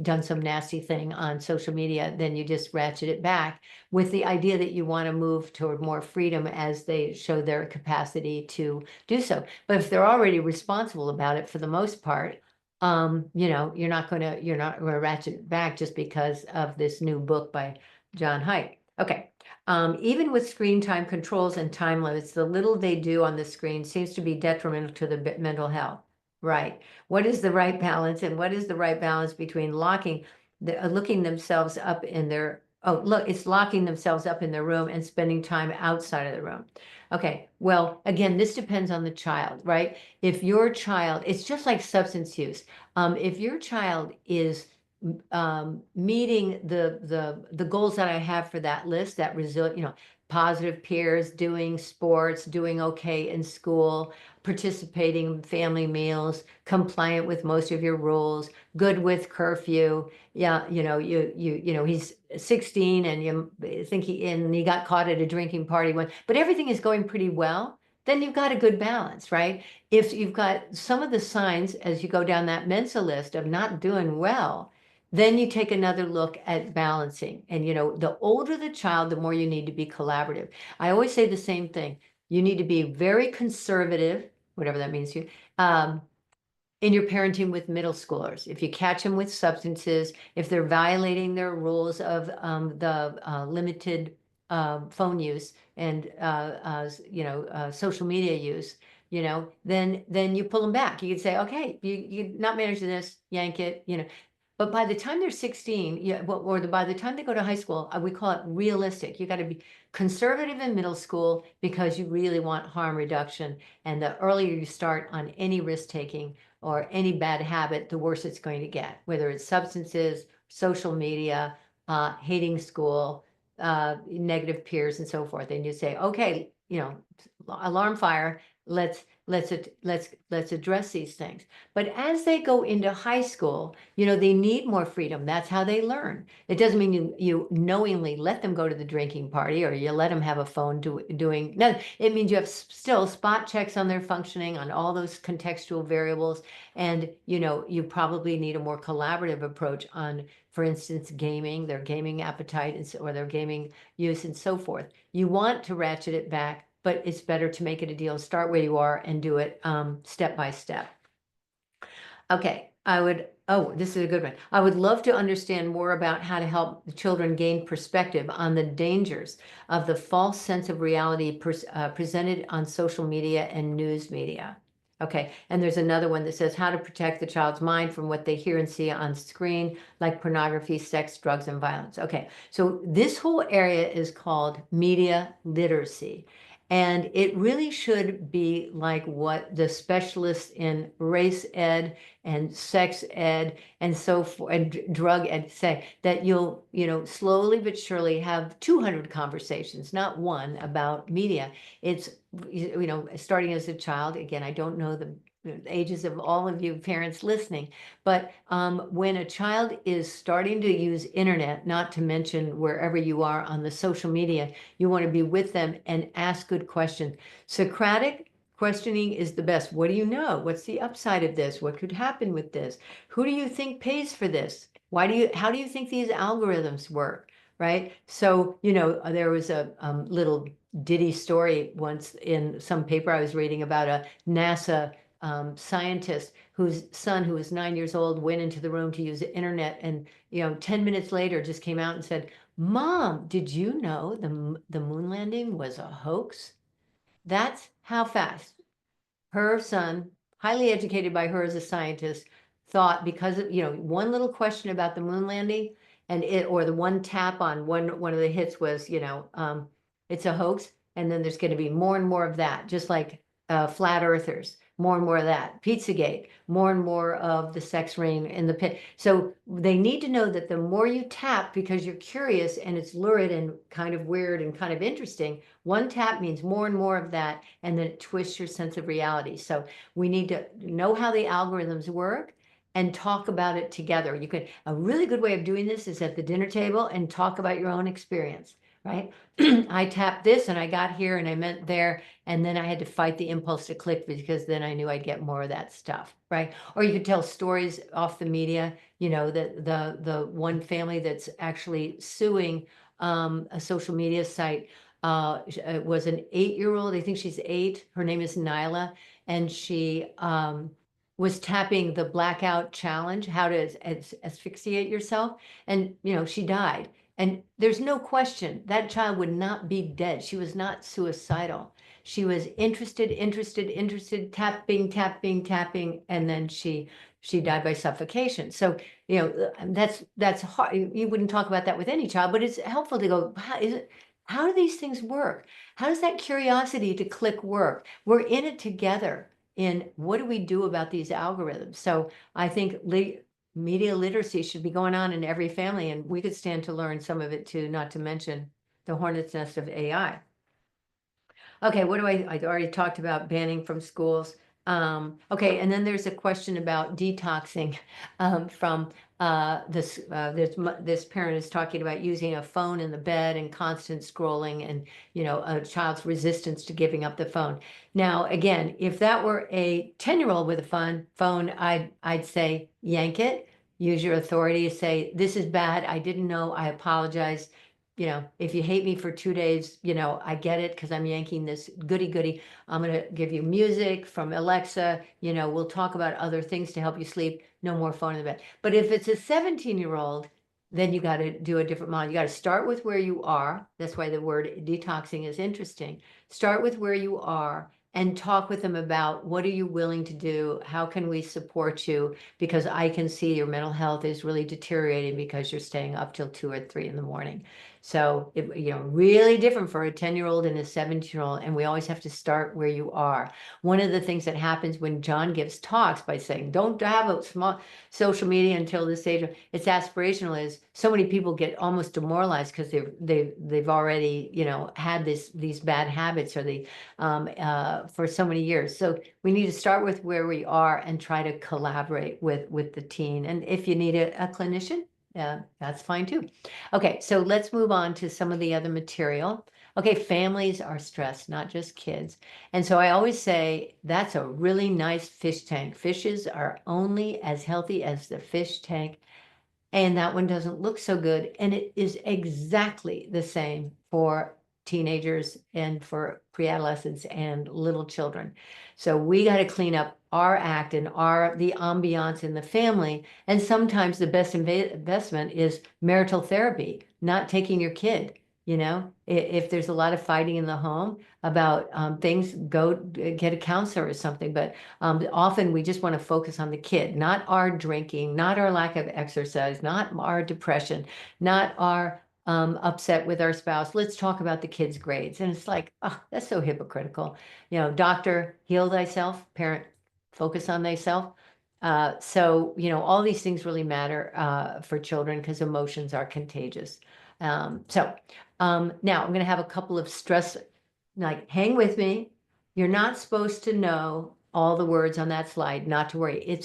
done some nasty thing on social media, then you just ratchet it back with the idea that you want to move toward more freedom as they show their capacity to do so. But if they're already responsible about it for the most part, you're not going to ratchet it back just because of this new book by John Haidt. Okay. Even with screen time controls and time limits, the little they do on the screen seems to be detrimental to the mental health. Right. What is the right balance, and what is the right balance between looking themselves up in their, it's locking themselves up in their room and spending time outside of the room. Okay. Well, again, this depends on the child, right? If your child, it's just like substance use. If your child is meeting the goals that I have for that list, that positive peers, doing sports, doing okay in school, participating in family meals, compliant with most of your rules, good with curfew. Yeah, he's 16 and you think he got caught at a drinking party but everything is going pretty well. Then you've got a good balance, right? If you've got some of the signs as you go down that Mensa list of not doing well, then you take another look at balancing. And, the older the child, the more you need to be collaborative. I always say the same thing. You need to be very conservative, whatever that means to you, in your parenting with middle schoolers. If you catch them with substances, if they're violating their rules of the limited phone use and social media use, then you pull them back. You can say, okay, you not managing this, yank it, But by the time they're 16, by the time they go to high school, we call it realistic. You got to be conservative in middle school because you really want harm reduction. And the earlier you start on any risk taking or any bad habit, the worse it's going to get, whether it's substances, social media, hating school, negative peers, and so forth. And you say, okay, alarm fire, let's address these things. But as they go into high school, they need more freedom. That's how they learn. It doesn't mean you knowingly let them go to the drinking party or you let them have a phone doing. No, it means you have still spot checks on their functioning, on all those contextual variables. And, you probably need a more collaborative approach on, for instance, gaming, their gaming appetite or their gaming use and so forth. You want to ratchet it back, but it's better to make it a deal. Start where you are and do it step by step. Okay, this is a good one. I would love to understand more about how to help the children gain perspective on the dangers of the false sense of reality presented on social media and news media. Okay, and there's another one that says how to protect the child's mind from what they hear and see on screen, like pornography, sex, drugs, and violence. Okay, so this whole area is called media literacy. And it really should be like what the specialists in race ed and sex ed and so forth and drug ed say, that you'll, slowly but surely have 200 conversations, not one, about media. It's, starting as a child. Again, I don't know the ages of all of you parents listening, but when a child is starting to use internet, not to mention wherever you are on the social media, you want to be with them and ask good questions. Socratic questioning is the best. What do you know? What's the upside of this? What could happen with this? Who do you think pays for this? How do you think these algorithms work? right? So, you know, there was a little ditty story once in some paper I was reading about a NASA scientist whose son, who was 9 years old, went into the room to use the internet, and 10 minutes later just came out and said, "Mom, did you know the moon landing was a hoax?" That's how fast her son, highly educated by her as a scientist, thought, because of one little question about the moon landing, or the one tap on one of the hits was, it's a hoax, and then there's going to be more and more of that, just like flat earthers, more and more of that, Pizzagate, more and more of the sex ring in the pit. So they need to know that the more you tap, because you're curious and it's lurid and kind of weird and kind of interesting, one tap means more and more of that, and then it twists your sense of reality. So we need to know how the algorithms work and talk about it together. A really good way of doing this is at the dinner table and talk about your own experience, right? I tapped this and I got here and I meant there, and then I had to fight the impulse to click, because then I knew I'd get more of that stuff, right? Or you could tell stories off the media, the one family that's actually suing a social media site was an 8-year-old. I think she's 8. Her name is Nyla, and she was tapping the blackout challenge, how to asphyxiate yourself, and she died. And there's no question that child would not be dead. She was not suicidal. She was interested, tapping, and then she died by suffocation. So that's hard. You wouldn't talk about that with any child, but it's helpful to go, how do these things work? How does that curiosity to click work? We're in it together. In what do we do about these algorithms? So I think media literacy should be going on in every family, and we could stand to learn some of it too, not to mention the hornet's nest of AI. Okay, what do I already talked about banning from schools. Okay, and then there's a question about detoxing from this parent is talking about using a phone in the bed and constant scrolling, and a child's resistance to giving up the phone. Now, again, if that were a 10-year-old with a phone, I'd say yank it, use your authority to say, this is bad, I didn't know, I apologize. If you hate me for 2 days, I get it, because I'm yanking this goody. I'm going to give you music from Alexa. We'll talk about other things to help you sleep. No more phone in the bed. But if it's a 17-year-old, then you got to do a different model. You got to start with where you are. That's why the word detoxing is interesting. Start with where you are and talk with them about, what are you willing to do? How can we support you? Because I can see your mental health is really deteriorating because you're staying up till 2 or 3 in the morning. So, really different for a 10-year-old and a 17-year-old. And we always have to start where you are. One of the things that happens when John gives talks by saying, don't have a small social media until this age, it's aspirational, is so many people get almost demoralized because they've already, had these bad habits, or for so many years. So we need to start with where we are and try to collaborate with the teen. And if you need a clinician, that's fine too. Okay, so let's move on to some of the other material. Okay, families are stressed, not just kids. And so I always say, that's a really nice fish tank. Fishes are only as healthy as the fish tank. And that one doesn't look so good. And it is exactly the same for teenagers and for pre-adolescents and little children. So we got to clean up our act and the ambiance in the family. And sometimes the best investment is marital therapy, not taking your kid. If there's a lot of fighting in the home about things, go get a counselor or something. But often we just want to focus on the kid, not our drinking, not our lack of exercise, not our depression, not our upset with our spouse. Let's talk about the kid's grades. And it's like, oh, that's so hypocritical. Doctor, heal thyself. Parent, focus on thyself. So, all these things really matter for children, because emotions are contagious. Now I'm going to have a couple of stress, like, hang with me. You're not supposed to know all the words on that slide, not to worry.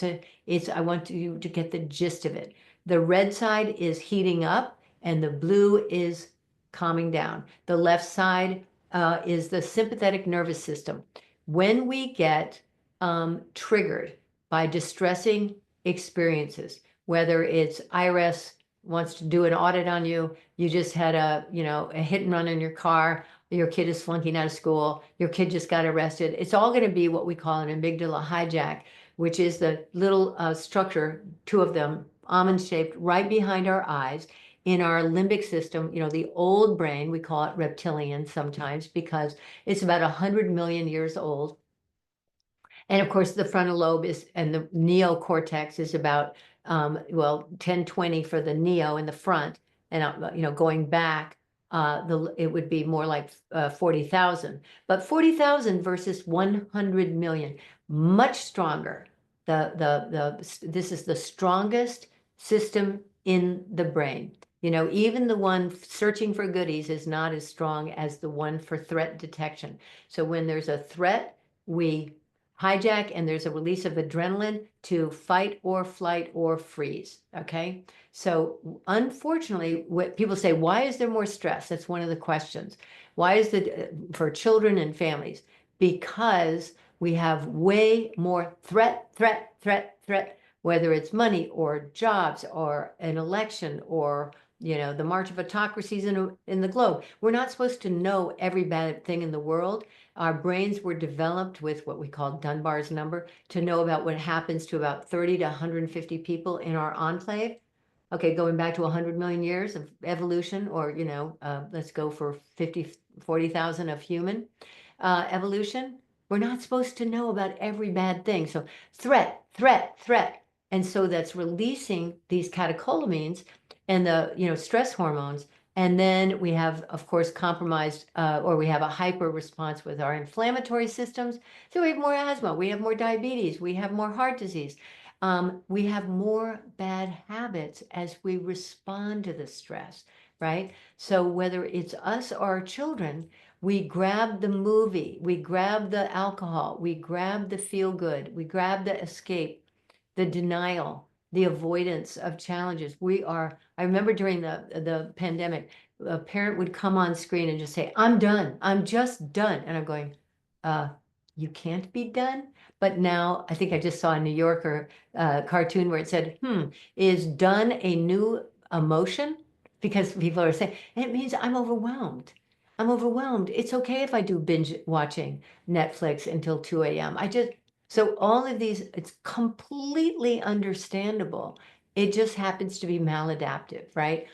I want you to get the gist of it. The red side is heating up and the blue is calming down. The left side is the sympathetic nervous system. When we get triggered by distressing experiences, whether it's IRS wants to do an audit on you. You just had a hit and run in your car. Your kid is flunking out of school. Your kid just got arrested. It's all going to be what we call an amygdala hijack, which is the little structure, two of them, almond shaped, right behind our eyes in our limbic system. The old brain, we call it reptilian sometimes because it's about 100 million years old. And of course, the frontal lobe and the neocortex is about, 10, 20 for the neo in the front. And, going back, it would be more like 40,000. But 40,000 versus 100 million, much stronger. This is the strongest system in the brain. Even the one searching for goodies is not as strong as the one for threat detection. So when there's a threat, we hijack, and there's a release of adrenaline to fight or flight or freeze. Okay. So unfortunately, what people say, why is there more stress? That's one of the questions. Why is it for children and families? Because we have way more threat, whether it's money or jobs or an election or the march of autocracies in the globe. We're not supposed to know every bad thing in the world. Our brains were developed with what we call Dunbar's number to know about what happens to about 30 to 150 people in our enclave. Okay, going back to 100 million years of evolution, or, let's go for 40,000 of human evolution. We're not supposed to know about every bad thing. So threat. And so that's releasing these catecholamines and the, stress hormones. And then we have, of course, compromised, or we have a hyper response with our inflammatory systems. So we have more asthma, we have more diabetes, we have more heart disease. We have more bad habits as we respond to the stress, right? So whether it's us or our children, we grab the movie, we grab the alcohol, we grab the feel good, we grab the escape, the denial, the avoidance of challenges. I remember during the pandemic, a parent would come on screen and just say, I'm done. I'm just done. And I'm going, you can't be done. But now I think I just saw a New Yorker cartoon where it said, is done a new emotion? Because people are saying, it means I'm overwhelmed. I'm overwhelmed. It's okay if I do binge watching Netflix until 2 a.m. So all of these, it's completely understandable. It just happens to be maladaptive, right?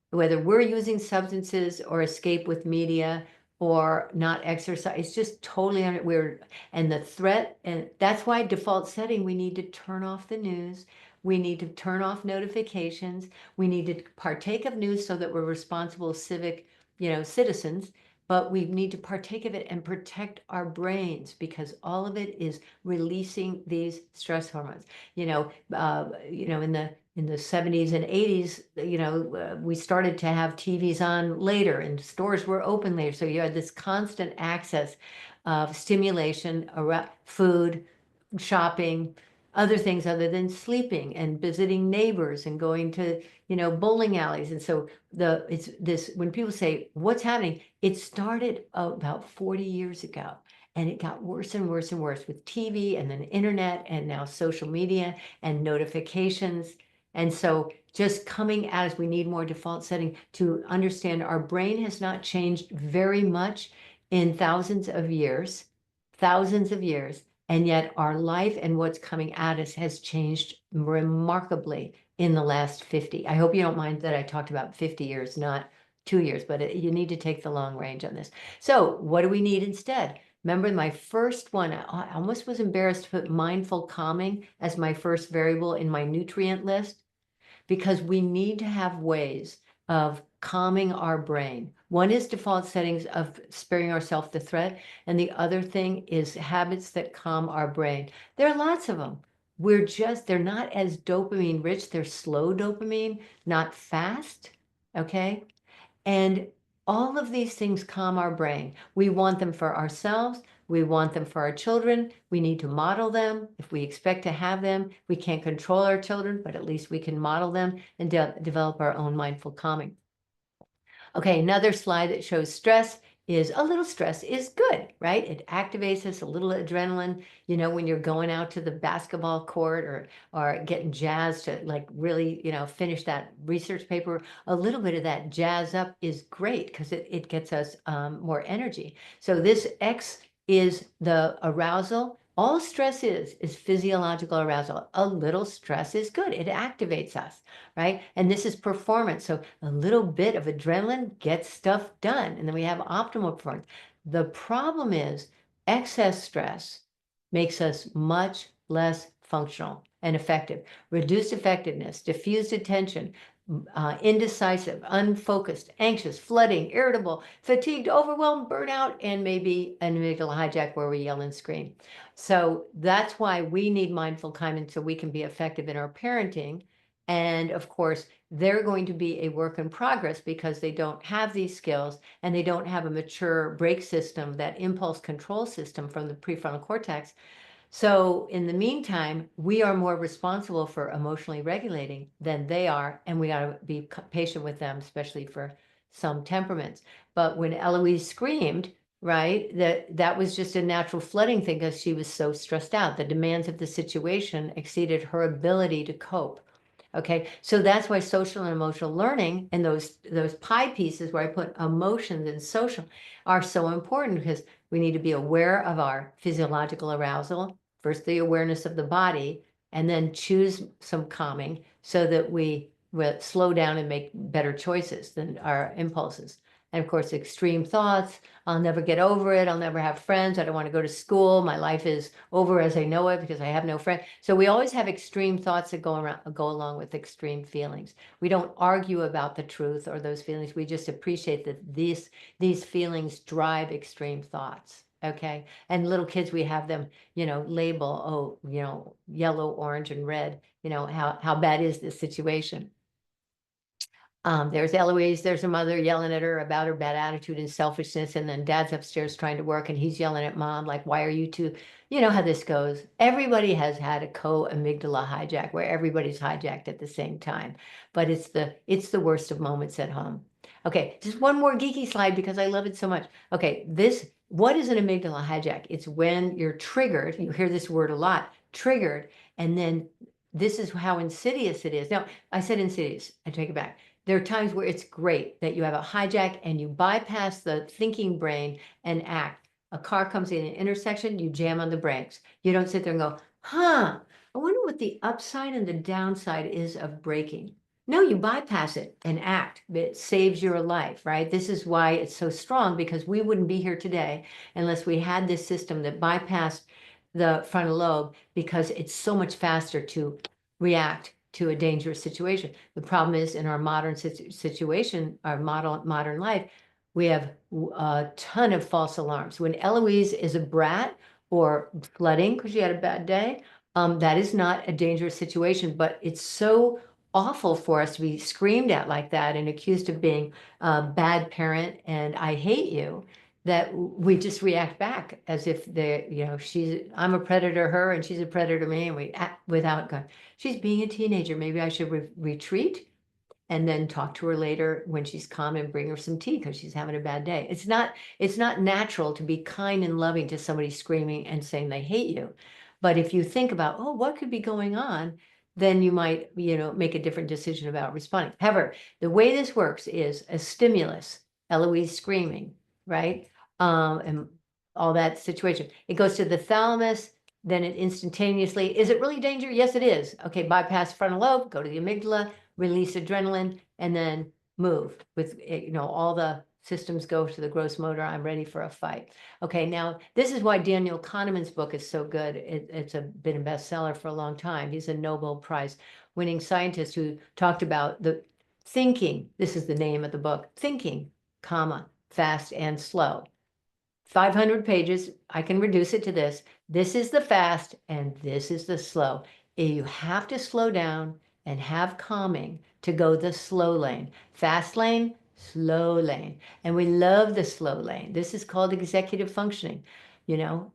Whether we're using substances or escape with media or not exercise, it's just totally weird. And the threat, and that's why default setting, we need to turn off the news. We need to turn off notifications. We need to partake of news so that we're responsible civic, citizens. But we need to partake of it and protect our brains because all of it is releasing these stress hormones. In the 70s and 80s, we started to have TVs on later and stores were open later. So you had this constant access of stimulation, food, shopping, other things other than sleeping and visiting neighbors and going to, bowling alleys. And so it's this, when people say, what's happening? It started about 40 years ago. And it got worse and worse and worse with TV and then internet and now social media and notifications. And so just coming at us, we need more default setting to understand our brain has not changed very much in thousands of years. And yet our life and what's coming at us has changed remarkably in the last 50. I hope you don't mind that I talked about 50 years, not 2 years, but you need to take the long range on this. So what do we need instead? Remember my first one, I almost was embarrassed to put mindful calming as my first variable in my nutrient list, because we need to have ways of calming our brain. One is default settings of sparing ourselves the threat. And the other thing is habits that calm our brain. There are lots of them. They're not as dopamine rich. They're slow dopamine, not fast. Okay. And all of these things calm our brain. We want them for ourselves. We want them for our children. We need to model them. If we expect to have them, we can't control our children, but at least we can model them and develop our own mindful calming. Okay, another slide that shows stress is a little stress is good, right? It activates us, a little adrenaline, you know, when you're going out to the basketball court or getting jazzed to like really, you know, finish that research paper. A little bit of that jazz up is great because it gets us more energy. So this X is the arousal. All stress is physiological arousal. A little stress is good. It activates us, right? And this is performance. So a little bit of adrenaline gets stuff done. And then we have optimal performance. The problem is excess stress makes us much less functional and effective. Reduced effectiveness, diffused attention, indecisive, unfocused, anxious, flooding, irritable, fatigued, overwhelmed, burnout, and maybe an amygdala hijack where we yell and scream. So that's why we need mindful kindness so we can be effective in our parenting. And of course, they're going to be a work in progress because they don't have these skills and they don't have a mature brake system, that impulse control system from the prefrontal cortex. So in the meantime, we are more responsible for emotionally regulating than they are, and we got to be patient with them, especially for some temperaments. But when Eloise screamed, right, that was just a natural flooding thing because she was so stressed out. The demands of the situation exceeded her ability to cope. Okay, so that's why social and emotional learning and those pie pieces where I put emotions and social are so important because we need to be aware of our physiological arousal, first the awareness of the body, and then choose some calming so that we will slow down and make better choices than our impulses. And of course, extreme thoughts, I'll never get over it, I'll never have friends, I don't want to go to school, my life is over as I know it because I have no friends. So we always have extreme thoughts that go along with extreme feelings. We don't argue about the truth or those feelings, we just appreciate that these feelings drive extreme thoughts. Okay, and little kids, we have them, you know, label, oh, you know, yellow, orange, and red, you know, how bad is this situation? There's Eloise, there's her mother yelling at her about her bad attitude and selfishness. And then dad's upstairs trying to work and he's yelling at mom, like, why are you two, you know how this goes. Everybody has had a co-amygdala hijack where everybody's hijacked at the same time, but it's the worst of moments at home. Okay, just one more geeky slide because I love it so much. Okay, what is an amygdala hijack? It's when you're triggered, you hear this word a lot, triggered, and then this is how insidious it is. Now, I said insidious, I take it back. There are times where it's great that you have a hijack and you bypass the thinking brain and act. A car comes in an intersection, you jam on the brakes. You don't sit there and go, I wonder what the upside and the downside is of braking. No, you bypass it and act. It saves your life, right? This is why it's so strong, because we wouldn't be here today unless we had this system that bypassed the frontal lobe, because it's so much faster to react to a dangerous situation. The problem is in our modern situation, our modern life, we have a ton of false alarms. When Eloise is a brat or flooding because she had a bad day, that is not a dangerous situation, but it's so awful for us to be screamed at like that and accused of being a bad parent and I hate you, that we just react back as if they're, you know, I'm a predator to her and she's a predator to me, and we act without going, she's being a teenager, maybe I should retreat and then talk to her later when she's calm and bring her some tea because she's having a bad day. It's not natural to be kind and loving to somebody screaming and saying they hate you. But if you think about, oh, what could be going on, then you might, you know, make a different decision about responding. However, the way this works is a stimulus, Eloise screaming, right? And all that situation. It goes to the thalamus, then it instantaneously, is it really danger? Yes, it is. Okay, bypass frontal lobe, go to the amygdala, release adrenaline, and then move with, you know, all the systems go to the gross motor. I'm ready for a fight. Okay, now this is why Daniel Kahneman's book is so good. It's been a bestseller for a long time. He's a Nobel Prize winning scientist who talked about the thinking. This is the name of the book, Thinking, comma, Fast and Slow. 500 pages. I can reduce it to this. This is the fast and this is the slow. You have to slow down and have calming to go the slow lane. Fast lane, slow lane. And we love the slow lane. This is called executive functioning.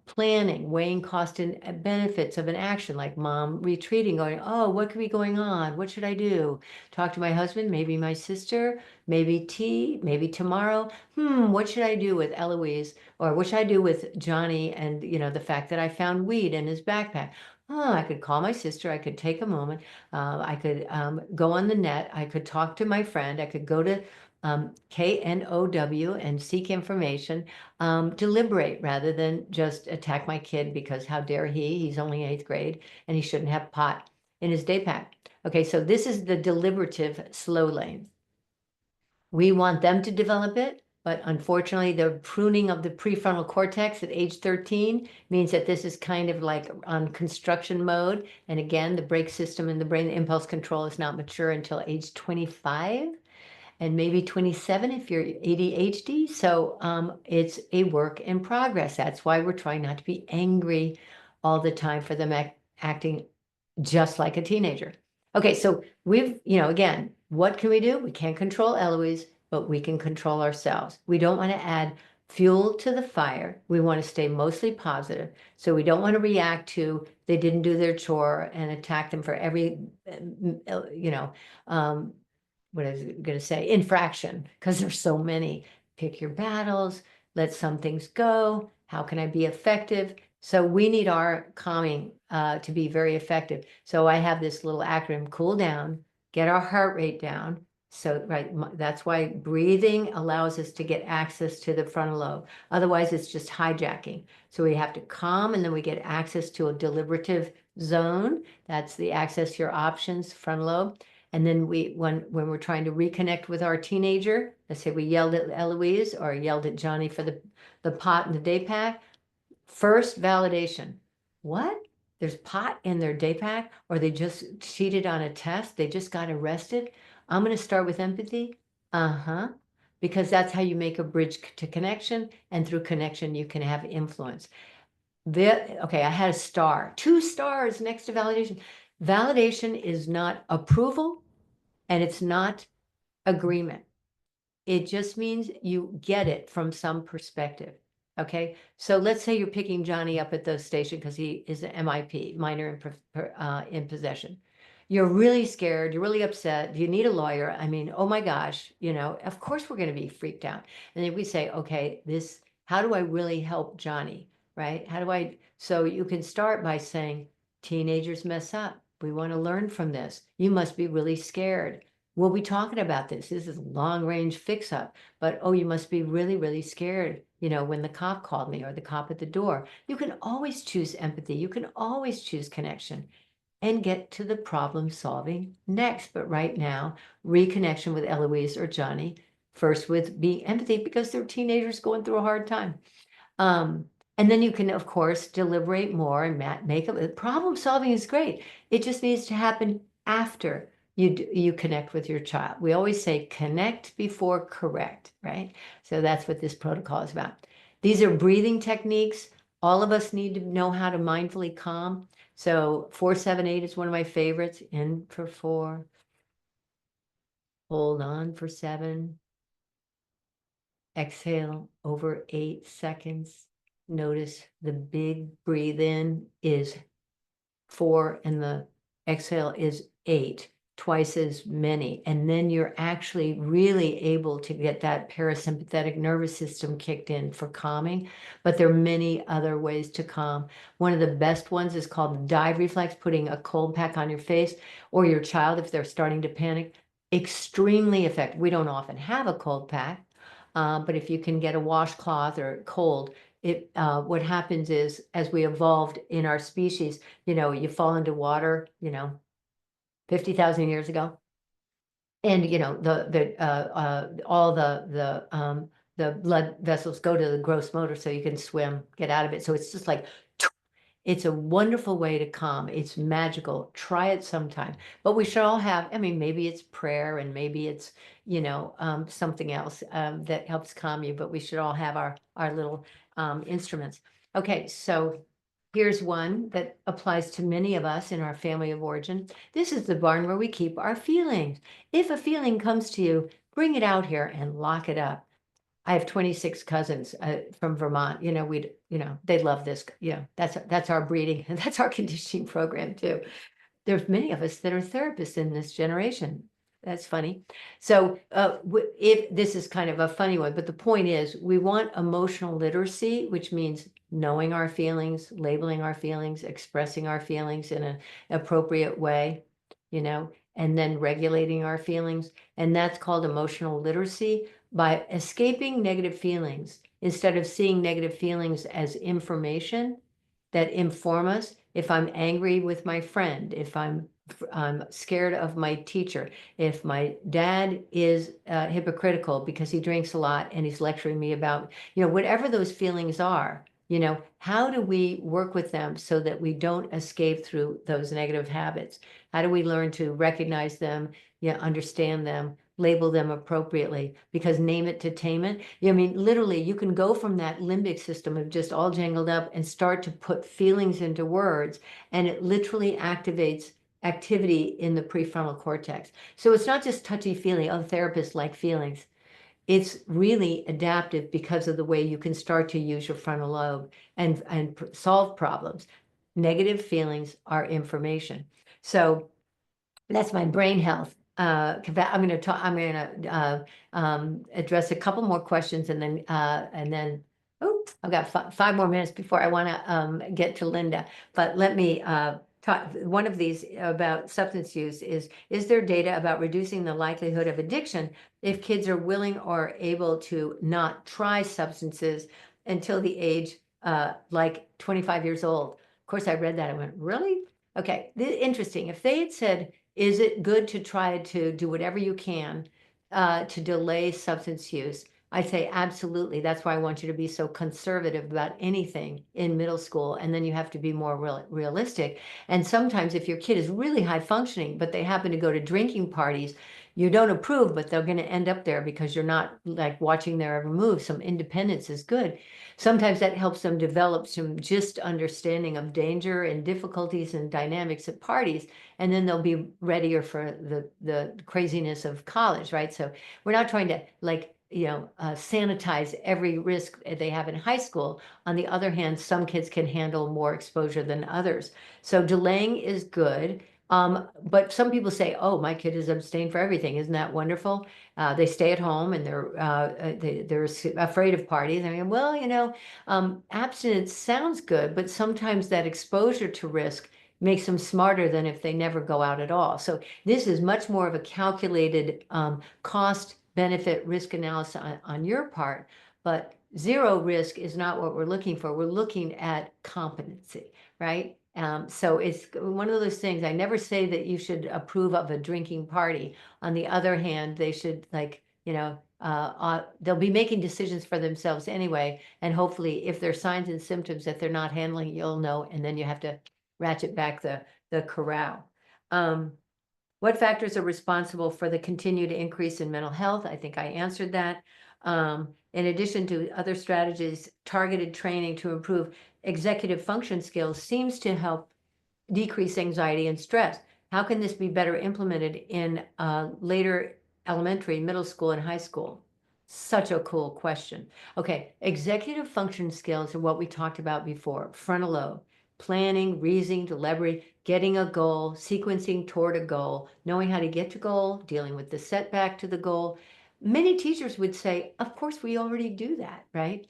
planning, weighing cost and benefits of an action, like mom retreating, going, oh, what could be going on? What should I do? Talk to my husband, maybe my sister, maybe tea, maybe tomorrow. What should I do with Eloise? Or what should I do with Johnny and, the fact that I found weed in his backpack? Oh, I could call my sister. I could take a moment. I could go on the net. I could talk to my friend. I could go to KNOW and seek information, deliberate rather than just attack my kid because how dare he's only 8th grade and he shouldn't have pot in his day pack. Okay, so this is the deliberative slow lane. We want them to develop it, but unfortunately the pruning of the prefrontal cortex at age 13 means that this is kind of like on construction mode. And again, the brake system in the brain, the impulse control, is not mature until age 25. And maybe 27 if you're ADHD. So it's a work in progress. That's why we're trying not to be angry all the time for them acting just like a teenager. Okay, so we've, again, what can we do? We can't control Eloise, but we can control ourselves. We don't want to add fuel to the fire. We want to stay mostly positive. So we don't want to react to they didn't do their chore and attack them for every, what I was going to say, infraction, because there's so many. Pick your battles, let some things go. How can I be effective? So we need our calming to be very effective. So I have this little acronym, cool down, get our heart rate down. So, right, that's why breathing allows us to get access to the frontal lobe. Otherwise, it's just hijacking. So we have to calm, and then we get access to a deliberative zone. That's the access to your options, frontal lobe. And then when we're trying to reconnect with our teenager, let's say we yelled at Eloise or yelled at Johnny for the pot in the day pack, first validation. What? There's pot in their day pack, or they just cheated on a test, they just got arrested? I'm going to start with empathy. Because that's how you make a bridge to connection, and through connection you can have influence. Okay, I had a star, 2 stars next to validation. Validation is not approval and it's not agreement. It just means you get it from some perspective. Okay, so let's say you're picking Johnny up at the station because he is an MIP, minor in possession. You're really scared, you're really upset, you need a lawyer. I mean, oh my gosh, of course we're going to be freaked out. And then we say, okay, how do I really help Johnny, right? So you can start by saying, teenagers mess up. We want to learn from this. You must be really scared. We'll be talking about this. This is long range fix up, but oh, you must be really, really scared. When the cop called me or the cop at the door. You can always choose empathy. You can always choose connection and get to the problem solving next. But right now, reconnection with Eloise or Johnny, first with being empathy because they're teenagers going through a hard time. And then you can, of course, deliberate more and make it. Problem solving is great. It just needs to happen after you connect with your child. We always say connect before correct, right? So that's what this protocol is about. These are breathing techniques. All of us need to know how to mindfully calm. So 4-7-8 is one of my favorites. In for 4, hold on for 7, exhale over 8 seconds. Notice the big breathe in is 4 and the exhale is 8, twice as many. And then you're actually really able to get that parasympathetic nervous system kicked in for calming. But there are many other ways to calm. One of the best ones is called the dive reflex, putting a cold pack on your face or your child if they're starting to panic. Extremely effective. We don't often have a cold pack, but if you can get a washcloth or cold, what happens is, as we evolved in our species, you fall into water, 50,000 years ago, and all the blood vessels go to the gross motor, so you can swim, get out of it. So it's just like, it's a wonderful way to calm. It's magical. Try it sometime. But we should all have, maybe it's prayer and maybe it's, something else that helps calm you, but we should all have our little instruments. Okay, so here's one that applies to many of us in our family of origin. This is the barn where we keep our feelings. If a feeling comes to you, bring it out here and lock it up. I have 26 cousins from Vermont. They love this. That's our breeding and that's our conditioning program too. There's many of us that are therapists in this generation. That's funny. So if this is kind of a funny one, but the point is we want emotional literacy, which means knowing our feelings, labeling our feelings, expressing our feelings in an appropriate way, and then regulating our feelings. And that's called emotional literacy. By escaping negative feelings, instead of seeing negative feelings as information that inform us. If I'm angry with my friend, if I'm scared of my teacher, if my dad is hypocritical because he drinks a lot and he's lecturing me about, whatever those feelings are, how do we work with them so that we don't escape through those negative habits? How do we learn to recognize them, understand them, label them appropriately? Because name it to tame it. Literally, you can go from that limbic system of just all jangled up and start to put feelings into words, and it literally activates activity in the prefrontal cortex. So it's not just touchy-feely, therapists like feelings. It's really adaptive because of the way you can start to use your frontal lobe and solve problems. Negative feelings are information. So that's my brain health. I'm going to talk. I'm going to address a couple more questions, and then I've got 5 more minutes before I want to get to Linda. But let me talk. One of these about substance use is there data about reducing the likelihood of addiction if kids are willing or able to not try substances until the age like 25 years old? Of course, I read that. I went, really? Okay, interesting. If they had said, is it good to try to do whatever you can to delay substance use? I'd say absolutely. That's why I want you to be so conservative about anything in middle school. And then you have to be more realistic. And sometimes if your kid is really high functioning, but they happen to go to drinking parties, you don't approve, but they're going to end up there because you're not like watching their every move. Some independence is good. Sometimes that helps them develop some just understanding of danger and difficulties and dynamics at parties. And then they'll be readier for the craziness of college, right? So we're not trying to sanitize every risk they have in high school. On the other hand, some kids can handle more exposure than others. So delaying is good. But some people say, oh, my kid is abstained for everything. Isn't that wonderful? They stay at home and they're afraid of parties. I mean, well, abstinence sounds good, but sometimes that exposure to risk makes them smarter than if they never go out at all. So this is much more of a calculated cost, benefit, risk analysis on your part, but zero risk is not what we're looking for. We're looking at competency, right? So it's one of those things. I never say that you should approve of a drinking party. On the other hand, they should they'll be making decisions for themselves anyway. And hopefully if there's signs and symptoms that they're not handling, you'll know, and then you have to ratchet back the corral. What factors are responsible for the continued increase in mental health? I think I answered that. In addition to other strategies, targeted training to improve executive function skills seems to help decrease anxiety and stress. How can this be better implemented in later elementary, middle school, and high school? Such a cool question. Okay, executive function skills are what we talked about before. Frontal lobe, planning, reasoning, delivery, getting a goal, sequencing toward a goal, knowing how to get to goal, dealing with the setback to the goal. Many teachers would say, of course, we already do that, right?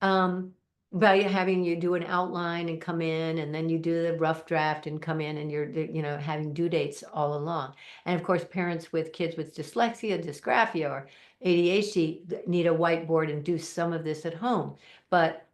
By having you do an outline and come in, and then you do the rough draft and come in, and you're having due dates all along. And of course, parents with kids with dyslexia, dysgraphia, or ADHD need a whiteboard and do some of this at home. But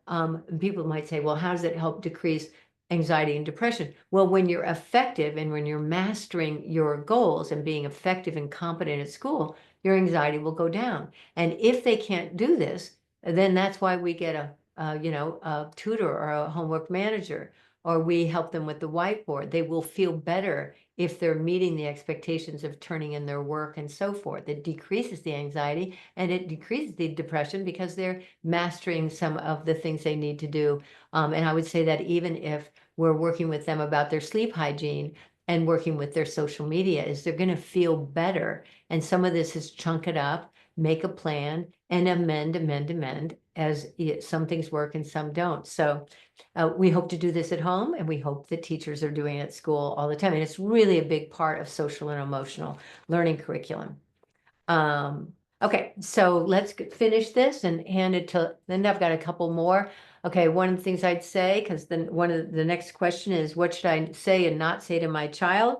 people might say, well, how does it help decrease anxiety and depression? Well, when you're effective and when you're mastering your goals and being effective and competent at school, your anxiety will go down. And if they can't do this, then that's why we get a tutor or a homework manager, or we help them with the whiteboard. They will feel better if they're meeting the expectations of turning in their work and so forth. It decreases the anxiety and it decreases the depression because they're mastering some of the things they need to do. And I would say that even if we're working with them about their sleep hygiene and working with their social media, is they're going to feel better. And some of this is chunk it up. make a plan, and amend as some things work and some don't. So we hope to do this at home, and we hope that teachers are doing it at school all the time. And it's really a big part of social and emotional learning curriculum. Okay, so let's finish this and hand it to Linda. I've got a couple more. Okay, one of the things I'd say, because then one of the next question is, what should I say and not say to my child?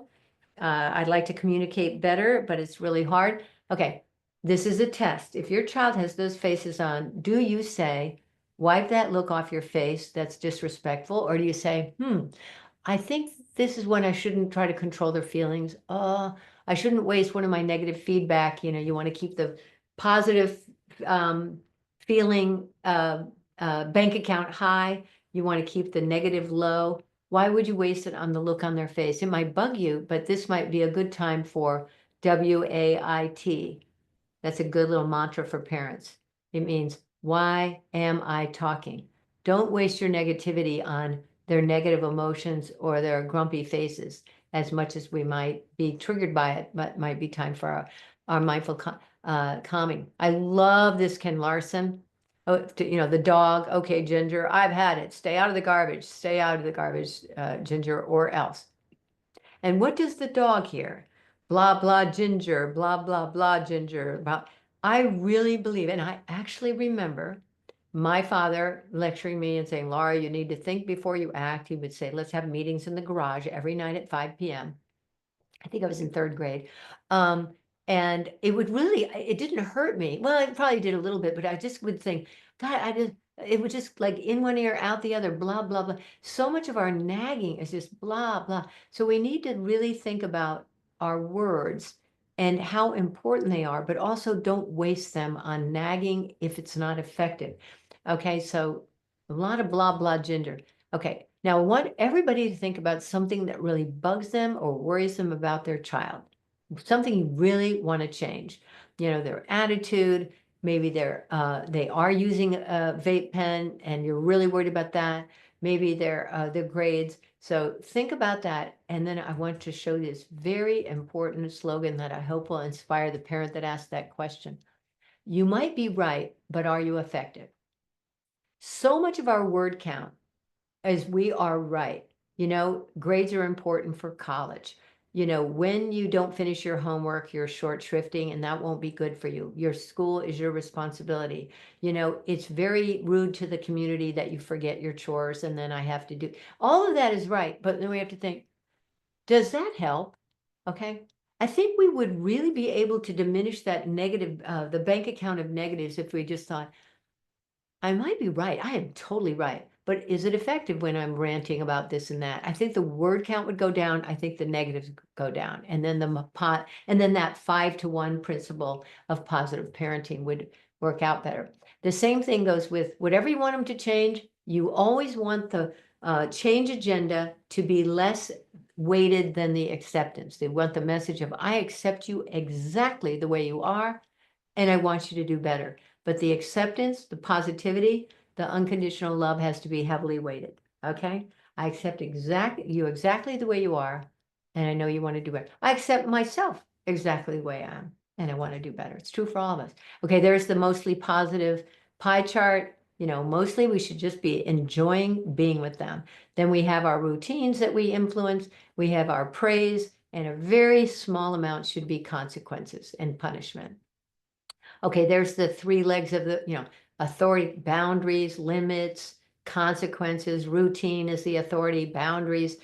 I'd like to communicate better, but it's really hard. Okay, this is a test. If your child has those faces on, do you say, wipe that look off your face, that's disrespectful? Or do you say, I think this is when I shouldn't try to control their feelings. I shouldn't waste one of my negative feedback. You know, you want to keep the positive feeling bank account high. You want to keep the negative low. Why would you waste it on the look on their face? It might bug you, but this might be a good time for WAIT. That's a good little mantra for parents. It means, why am I talking? Don't waste your negativity on their negative emotions or their grumpy faces as much as we might be triggered by it, but might be time for our mindful calming. I love this Ken Larson. Oh, you know, the dog. Okay, Ginger, I've had it. Stay out of the garbage. Stay out of the garbage, Ginger, or else. And what does the dog hear? Blah, blah, Ginger, blah, blah, blah, Ginger. I really believe, and I actually remember my father lecturing me and saying, Laura, you need to think before you act. He would say, let's have meetings in the garage every night at 5 p.m. I think I was in 3rd grade. And it would really, it didn't hurt me. Well, it probably did a little bit, but I just would think, God, it would just like in one ear, out the other, blah, blah, blah. So much of our nagging is just blah, blah. So we need to really think about our words and how important they are, but also don't waste them on nagging if it's not effective. Okay, so a lot of blah, blah, Ginger. Okay, now I want everybody to think about something that really bugs them or worries them about their child. Something you really want to change. You know, their attitude, maybe they are using a vape pen and you're really worried about that. Maybe their grades. So think about that. And then I want to show this very important slogan that I hope will inspire the parent that asked that question. You might be right, but are you effective? So much of our word count is we are right. You know, grades are important for college. You know, when you don't finish your homework, you're short shrifting and that won't be good for you. Your school is your responsibility. You know, it's very rude to the community that you forget your chores and then I have to do. All of that is right. But then we have to think, does that help? Okay. I think we would really be able to diminish that negative, the bank account of negatives if we just thought, I might be right. I am totally right. But is it effective when I'm ranting about this and that? I think the word count would go down. I think the negatives go down. And then that 5-to-1 principle of positive parenting would work out better. The same thing goes with whatever you want them to change. You always want the change agenda to be less weighted than the acceptance. They want the message of, I accept you exactly the way you are, and I want you to do better. But the acceptance, the positivity, the unconditional love has to be heavily weighted. Okay. I accept you exactly the way you are. And I know you want to do better. I accept myself exactly the way I am. And I want to do better. It's true for all of us. Okay. There's the mostly positive pie chart. You know, mostly we should just be enjoying being with them. Then we have our routines that we influence. We have our praise, and a very small amount should be consequences and punishment. Okay, there's the 3 legs of the, you know, authority, boundaries, limits, consequences. Routine is the authority, boundaries.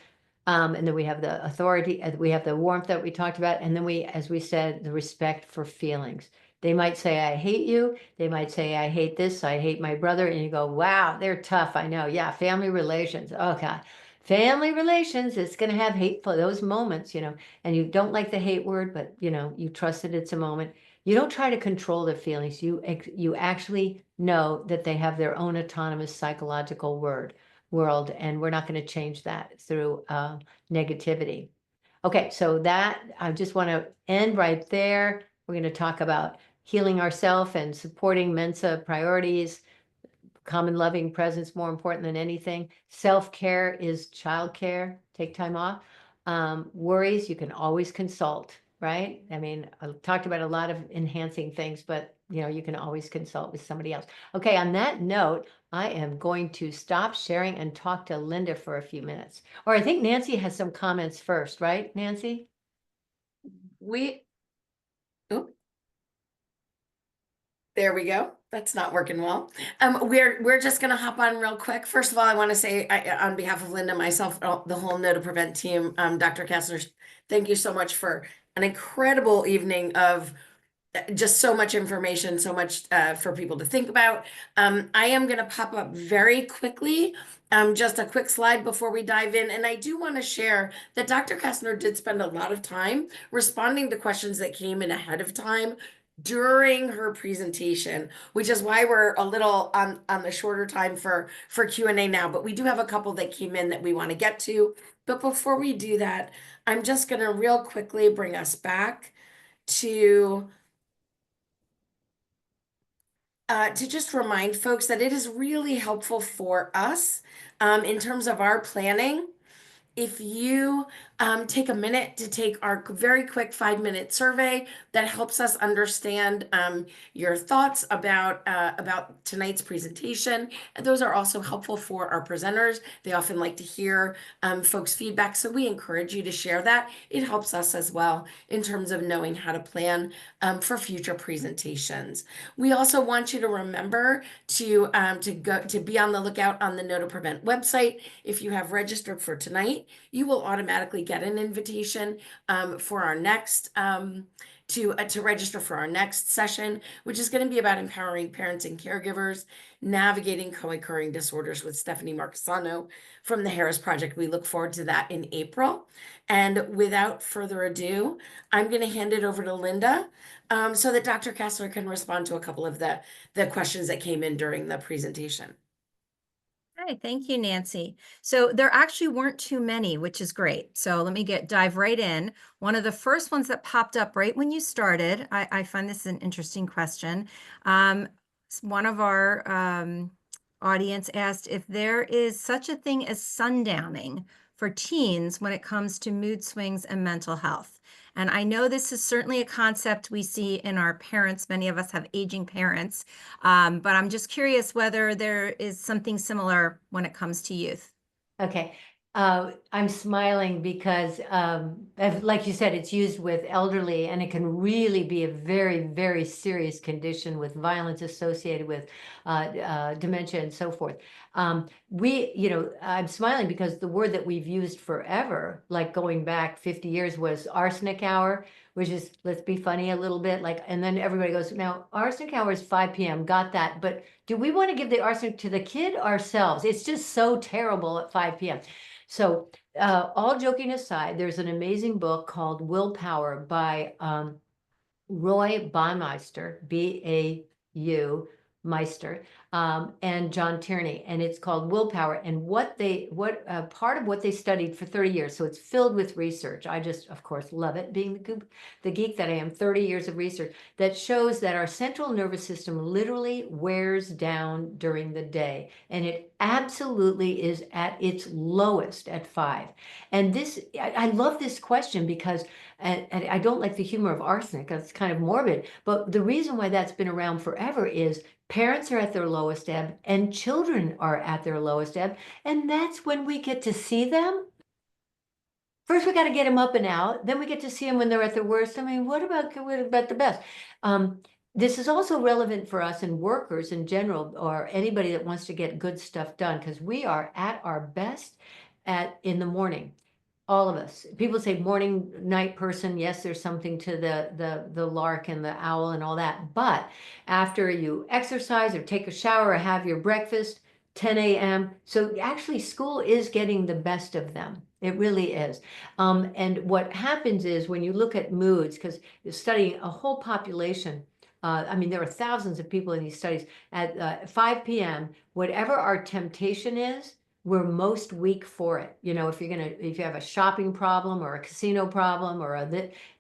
And then we have the authority, we have the warmth that we talked about. And then as we said, the respect for feelings. They might say, I hate you. They might say, I hate this. I hate my brother. And you go, wow, they're tough. I know. Yeah. Family relations. Oh God. Family relations, it's going to have hateful, those moments, you know, and you don't like the hate word, but you know, you trust that it's a moment. You don't try to control their feelings. You actually know that they have their own autonomous psychological world, and we're not going to change that through negativity. Okay, so that I just want to end right there. We're going to talk about healing ourselves and supporting Mensa priorities. Common loving presence more important than anything. Self-care is childcare. Take time off. Worries, you can always consult, right? I mean, I talked about a lot of enhancing things, but you can always consult with somebody else. Okay, on that note, I am going to stop sharing and talk to Linda for a few minutes. Or I think Nancy has some comments first, right, Nancy? Oh, there we go. That's not working well. We're just gonna hop on real quick. First of all, I want to say on behalf of Linda, myself, the whole No to Prevent team, Dr. Kessler, thank you so much for an incredible evening of just so much information, so much for people to think about. I am going to pop up very quickly, just a quick slide before we dive in. And I do want to share that Dr. Kessler did spend a lot of time responding to questions that came in ahead of time during her presentation, which is why we're a little on the shorter time for Q&A now. But we do have a couple that came in that we want to get to. But before we do that, I'm just going to real quickly bring us back to just remind folks that it is really helpful for us in terms of our planning. If you take a minute to take our very quick 5-minute survey that helps us understand your thoughts about tonight's presentation. And those are also helpful for our presenters. They often like to hear folks' feedback, so we encourage you to share that. It helps us as well in terms of knowing how to plan for future presentations. We also want you to remember to be on the lookout on the No to Prevent website. If you have registered for tonight, you will automatically get an invitation for our next to register for our next session, which is going to be about empowering parents and caregivers navigating co-occurring disorders with Stephanie Marcasano from the Harris Project. We look forward to that in April. And without further ado, I'm going to hand it over to Linda so that Dr. Kessler can respond to a couple of the questions that came in during the presentation. Hi, thank you, Nancy. So there actually weren't too many, which is great. So let me dive right in. One of the first ones that popped up right when you started, I find this an interesting question. One of our audience asked if there is such a thing as sundowning for teens when it comes to mood swings and mental health. And I know this is certainly a concept we see in our parents. Many of us have aging parents, but I'm just curious whether there is something similar when it comes to youth. Okay. I'm smiling because, like you said, it's used with elderly, and it can really be a very, very serious condition with violence associated with dementia and so forth. I'm smiling because the word that we've used forever, like going back 50 years, was arsenic hour, which is, let's be funny a little bit, and then everybody goes, now arsenic hour is 5 p.m. Got that, but do we want to give the arsenic to the kid ourselves? It's just so terrible at 5 p.m. So all joking aside, there's an amazing book called Willpower by Roy Baumeister, B-A-U, Meister, and John Tierney, and it's called Willpower. And part of what they studied for 30 years, so it's filled with research. I just, of course, love it, being the geek that I am. 30 years of research that shows that our central nervous system literally wears down during the day, and it absolutely is at its lowest at 5. And I love this question because and I don't like the humor of arsenic. That's kind of morbid. But the reason why that's been around forever is parents are at their lowest ebb and children are at their lowest ebb. And that's when we get to see them. First, we got to get them up and out. Then we get to see them when they're at their worst. I mean, what about the best? This is also relevant for us and workers in general, or anybody that wants to get good stuff done, because we are at our best in the morning. All of us. People say morning, night person. Yes, there's something to the lark and the owl and all that. But after you exercise or take a shower or have your breakfast, 10 a.m. So actually school is getting the best of them. It really is. And what happens is when you look at moods, because you're studying a whole population, there are thousands of people in these studies, at 5 p.m., whatever our temptation is, we're most weak for it. If you have a shopping problem or a casino problem or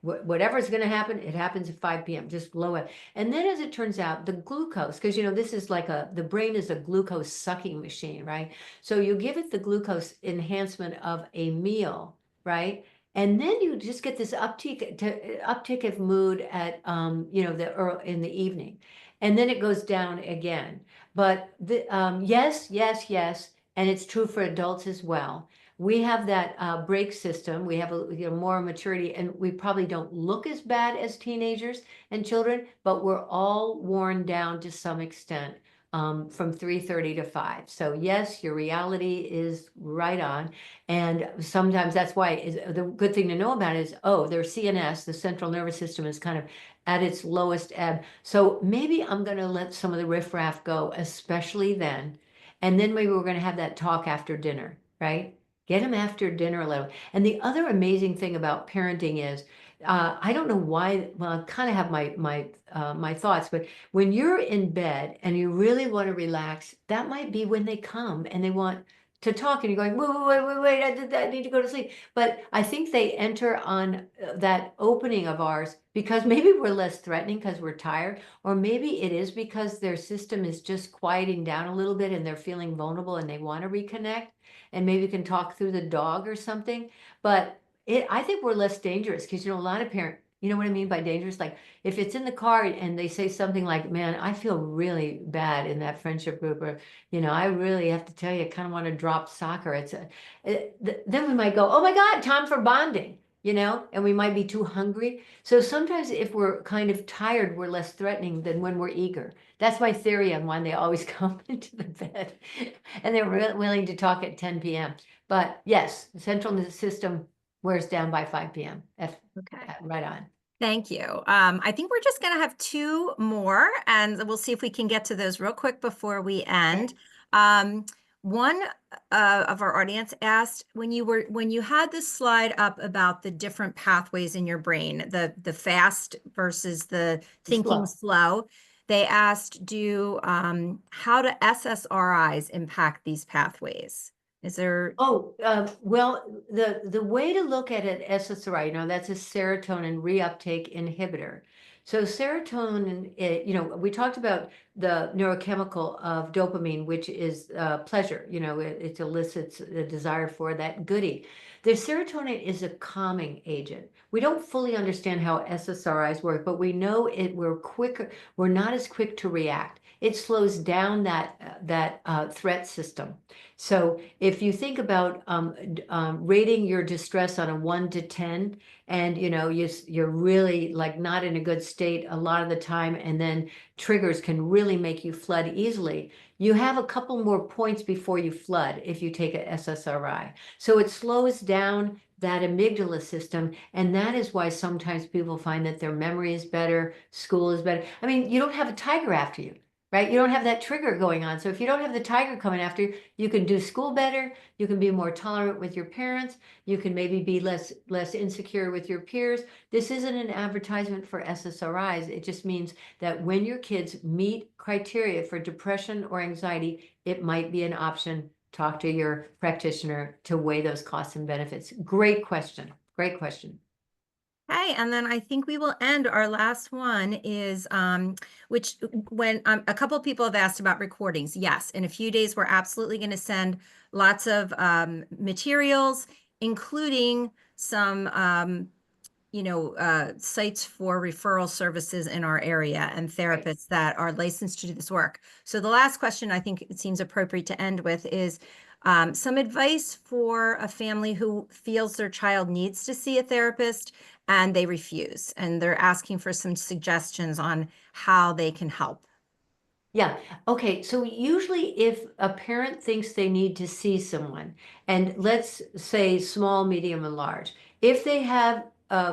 whatever's going to happen, it happens at 5 p.m. Just low it. And then as it turns out, the glucose, because this is like the brain is a glucose sucking machine, right? So you give it the glucose enhancement of a meal, right? And then you just get this uptick of mood at, in the evening. And then it goes down again. But yes, yes, yes. And it's true for adults as well. We have that break system. We have more maturity, and we probably don't look as bad as teenagers and children, but we're all worn down to some extent from 3:30 to 5. So yes, your reality is right on. And sometimes that's why the good thing to know about is, their CNS, the central nervous system, is kind of at its lowest ebb. So maybe I'm going to let some of the riffraff go, especially then. And then maybe we're going to have that talk after dinner, right? Get them after dinner a little. And the other amazing thing about parenting is, I don't know why, well, I kind of have my thoughts, but when you're in bed and you really want to relax, that might be when they come and they want to talk, and you're going, wait, I need to go to sleep. But I think they enter on that opening of ours because maybe we're less threatening because we're tired, or maybe it is because their system is just quieting down a little bit and they're feeling vulnerable and they want to reconnect, and maybe can talk through the dog or something. But I think we're less dangerous because, a lot of parents, you know what I mean by dangerous? Like if it's in the car and they say something like, man, I feel really bad in that friendship group, or, I really have to tell you, I kind of want to drop soccer. Then we might go, oh my God, time for bonding, and we might be too hungry. So sometimes if we're kind of tired, we're less threatening than when we're eager. That's my theory on when they always come into the bed and they're willing to talk at 10 p.m. But yes, the central nervous system wears down by 5 p.m. Okay. Right on. Thank you. I think we're just going to have two more, and we'll see if we can get to those real quick before we end. One of our audience asked, when you had this slide up about the different pathways in your brain, the fast versus the thinking slow, they asked, how do SSRIs impact these pathways? Is there? Well, the way to look at it, SSRI, that's a serotonin reuptake inhibitor. So serotonin, we talked about the neurochemical of dopamine, which is pleasure. It elicits the desire for that goodie. The serotonin is a calming agent. We don't fully understand how SSRIs work, but we know we're quicker. We're not as quick to react. It slows down that threat system. So if you think about rating your distress on a 1 to 10, and you're really like not in a good state a lot of the time, and then triggers can really make you flood easily, you have a couple more points before you flood if you take a SSRI. So it slows down that amygdala system, and that is why sometimes people find that their memory is better, school is better. I mean, you don't have a tiger after you. Right? You don't have that trigger going on. So if you don't have the tiger coming after you, you can do school better. You can be more tolerant with your parents. You can maybe be less insecure with your peers. This isn't an advertisement for SSRIs. It just means that when your kids meet criteria for depression or anxiety, it might be an option. Talk to your practitioner to weigh those costs and benefits. Great question. Great question. Okay, and then I think we will end. Our last one is, which when a couple of people have asked about recordings. Yes, in a few days, we're absolutely going to send lots of materials, including some, sites for referral services in our area and therapists that are licensed to do this work. So the last question I think it seems appropriate to end with is some advice for a family who feels their child needs to see a therapist and they refuse, and they're asking for some suggestions on how they can help. Yeah. Okay. So usually if a parent thinks they need to see someone, and let's say small, medium, and large, if they have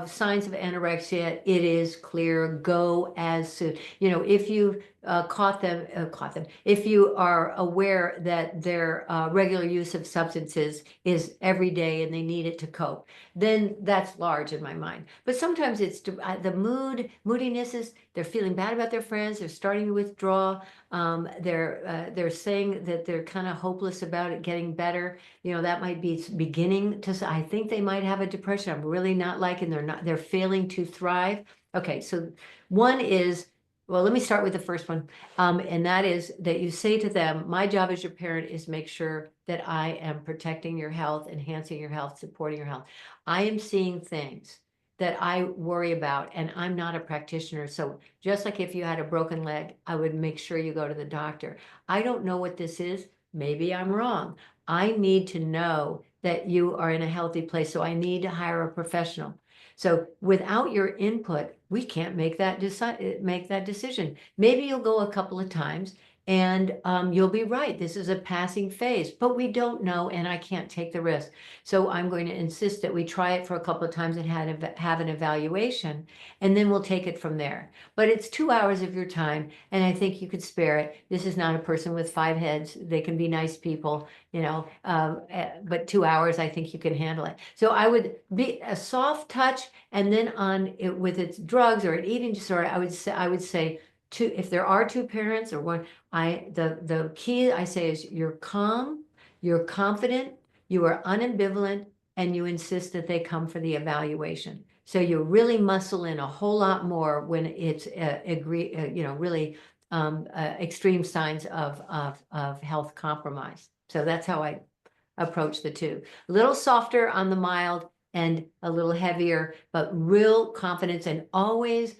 signs of anorexia, it is clear, go as soon. If you caught them, if you are aware that their regular use of substances is every day and they need it to cope, then that's large in my mind. But sometimes it's the moodiness is, they're feeling bad about their friends, they're starting to withdraw, they're saying that they're kind of hopeless about it getting better. That might be beginning to, I think they might have a depression. I'm really not liking, they're failing to thrive. Okay, so one is, Well, let me start with the first one. And that is that you say to them, my job as your parent is make sure that I am protecting your health, enhancing your health, supporting your health. I am seeing things that I worry about, and I'm not a practitioner. So just like if you had a broken leg, I would make sure you go to the doctor. I don't know what this is. Maybe I'm wrong. I need to know that you are in a healthy place. So I need to hire a professional. So without your input, we can't make that decision. Maybe you'll go a couple of times and you'll be right. This is a passing phase, but we don't know, and I can't take the risk. So I'm going to insist that we try it for a couple of times and have an evaluation, and then we'll take it from there. But it's 2 hours of your time, and I think you could spare it. This is not a person with 5 heads. They can be nice people, but 2 hours, I think you can handle it. So I would be a soft touch, and then on it with its drugs or an eating disorder, I would say if there are 2 parents or one, the key I say is you're calm, you're confident, you are unambivalent, and you insist that they come for the evaluation. So you really muscle in a whole lot more when it's really extreme signs of health compromise. So that's how I approach the 2. A little softer on the mild and a little heavier, but real confidence, and always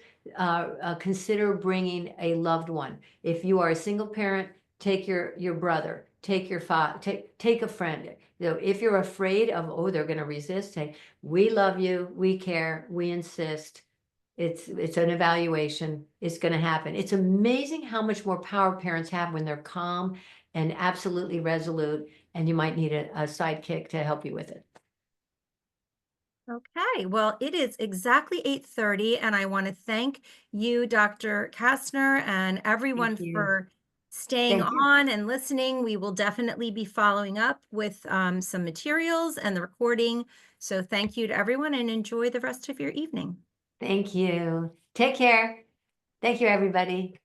consider bringing a loved one. If you are a single parent, take your brother, take your father, take a friend. If you're afraid of, oh, they're going to resist, say, we love you, we care, we insist. It's an evaluation. It's going to happen. It's amazing how much more power parents have when they're calm and absolutely resolute, and you might need a sidekick to help you with it. Okay, well, it is exactly 8:30, and I want to thank you, Dr. Kastner, and everyone you. for staying Thank you. on and listening. We will definitely be following up with some materials and the recording. So thank you to everyone, and enjoy the rest of your evening. Thank you. Take care. Thank you, everybody.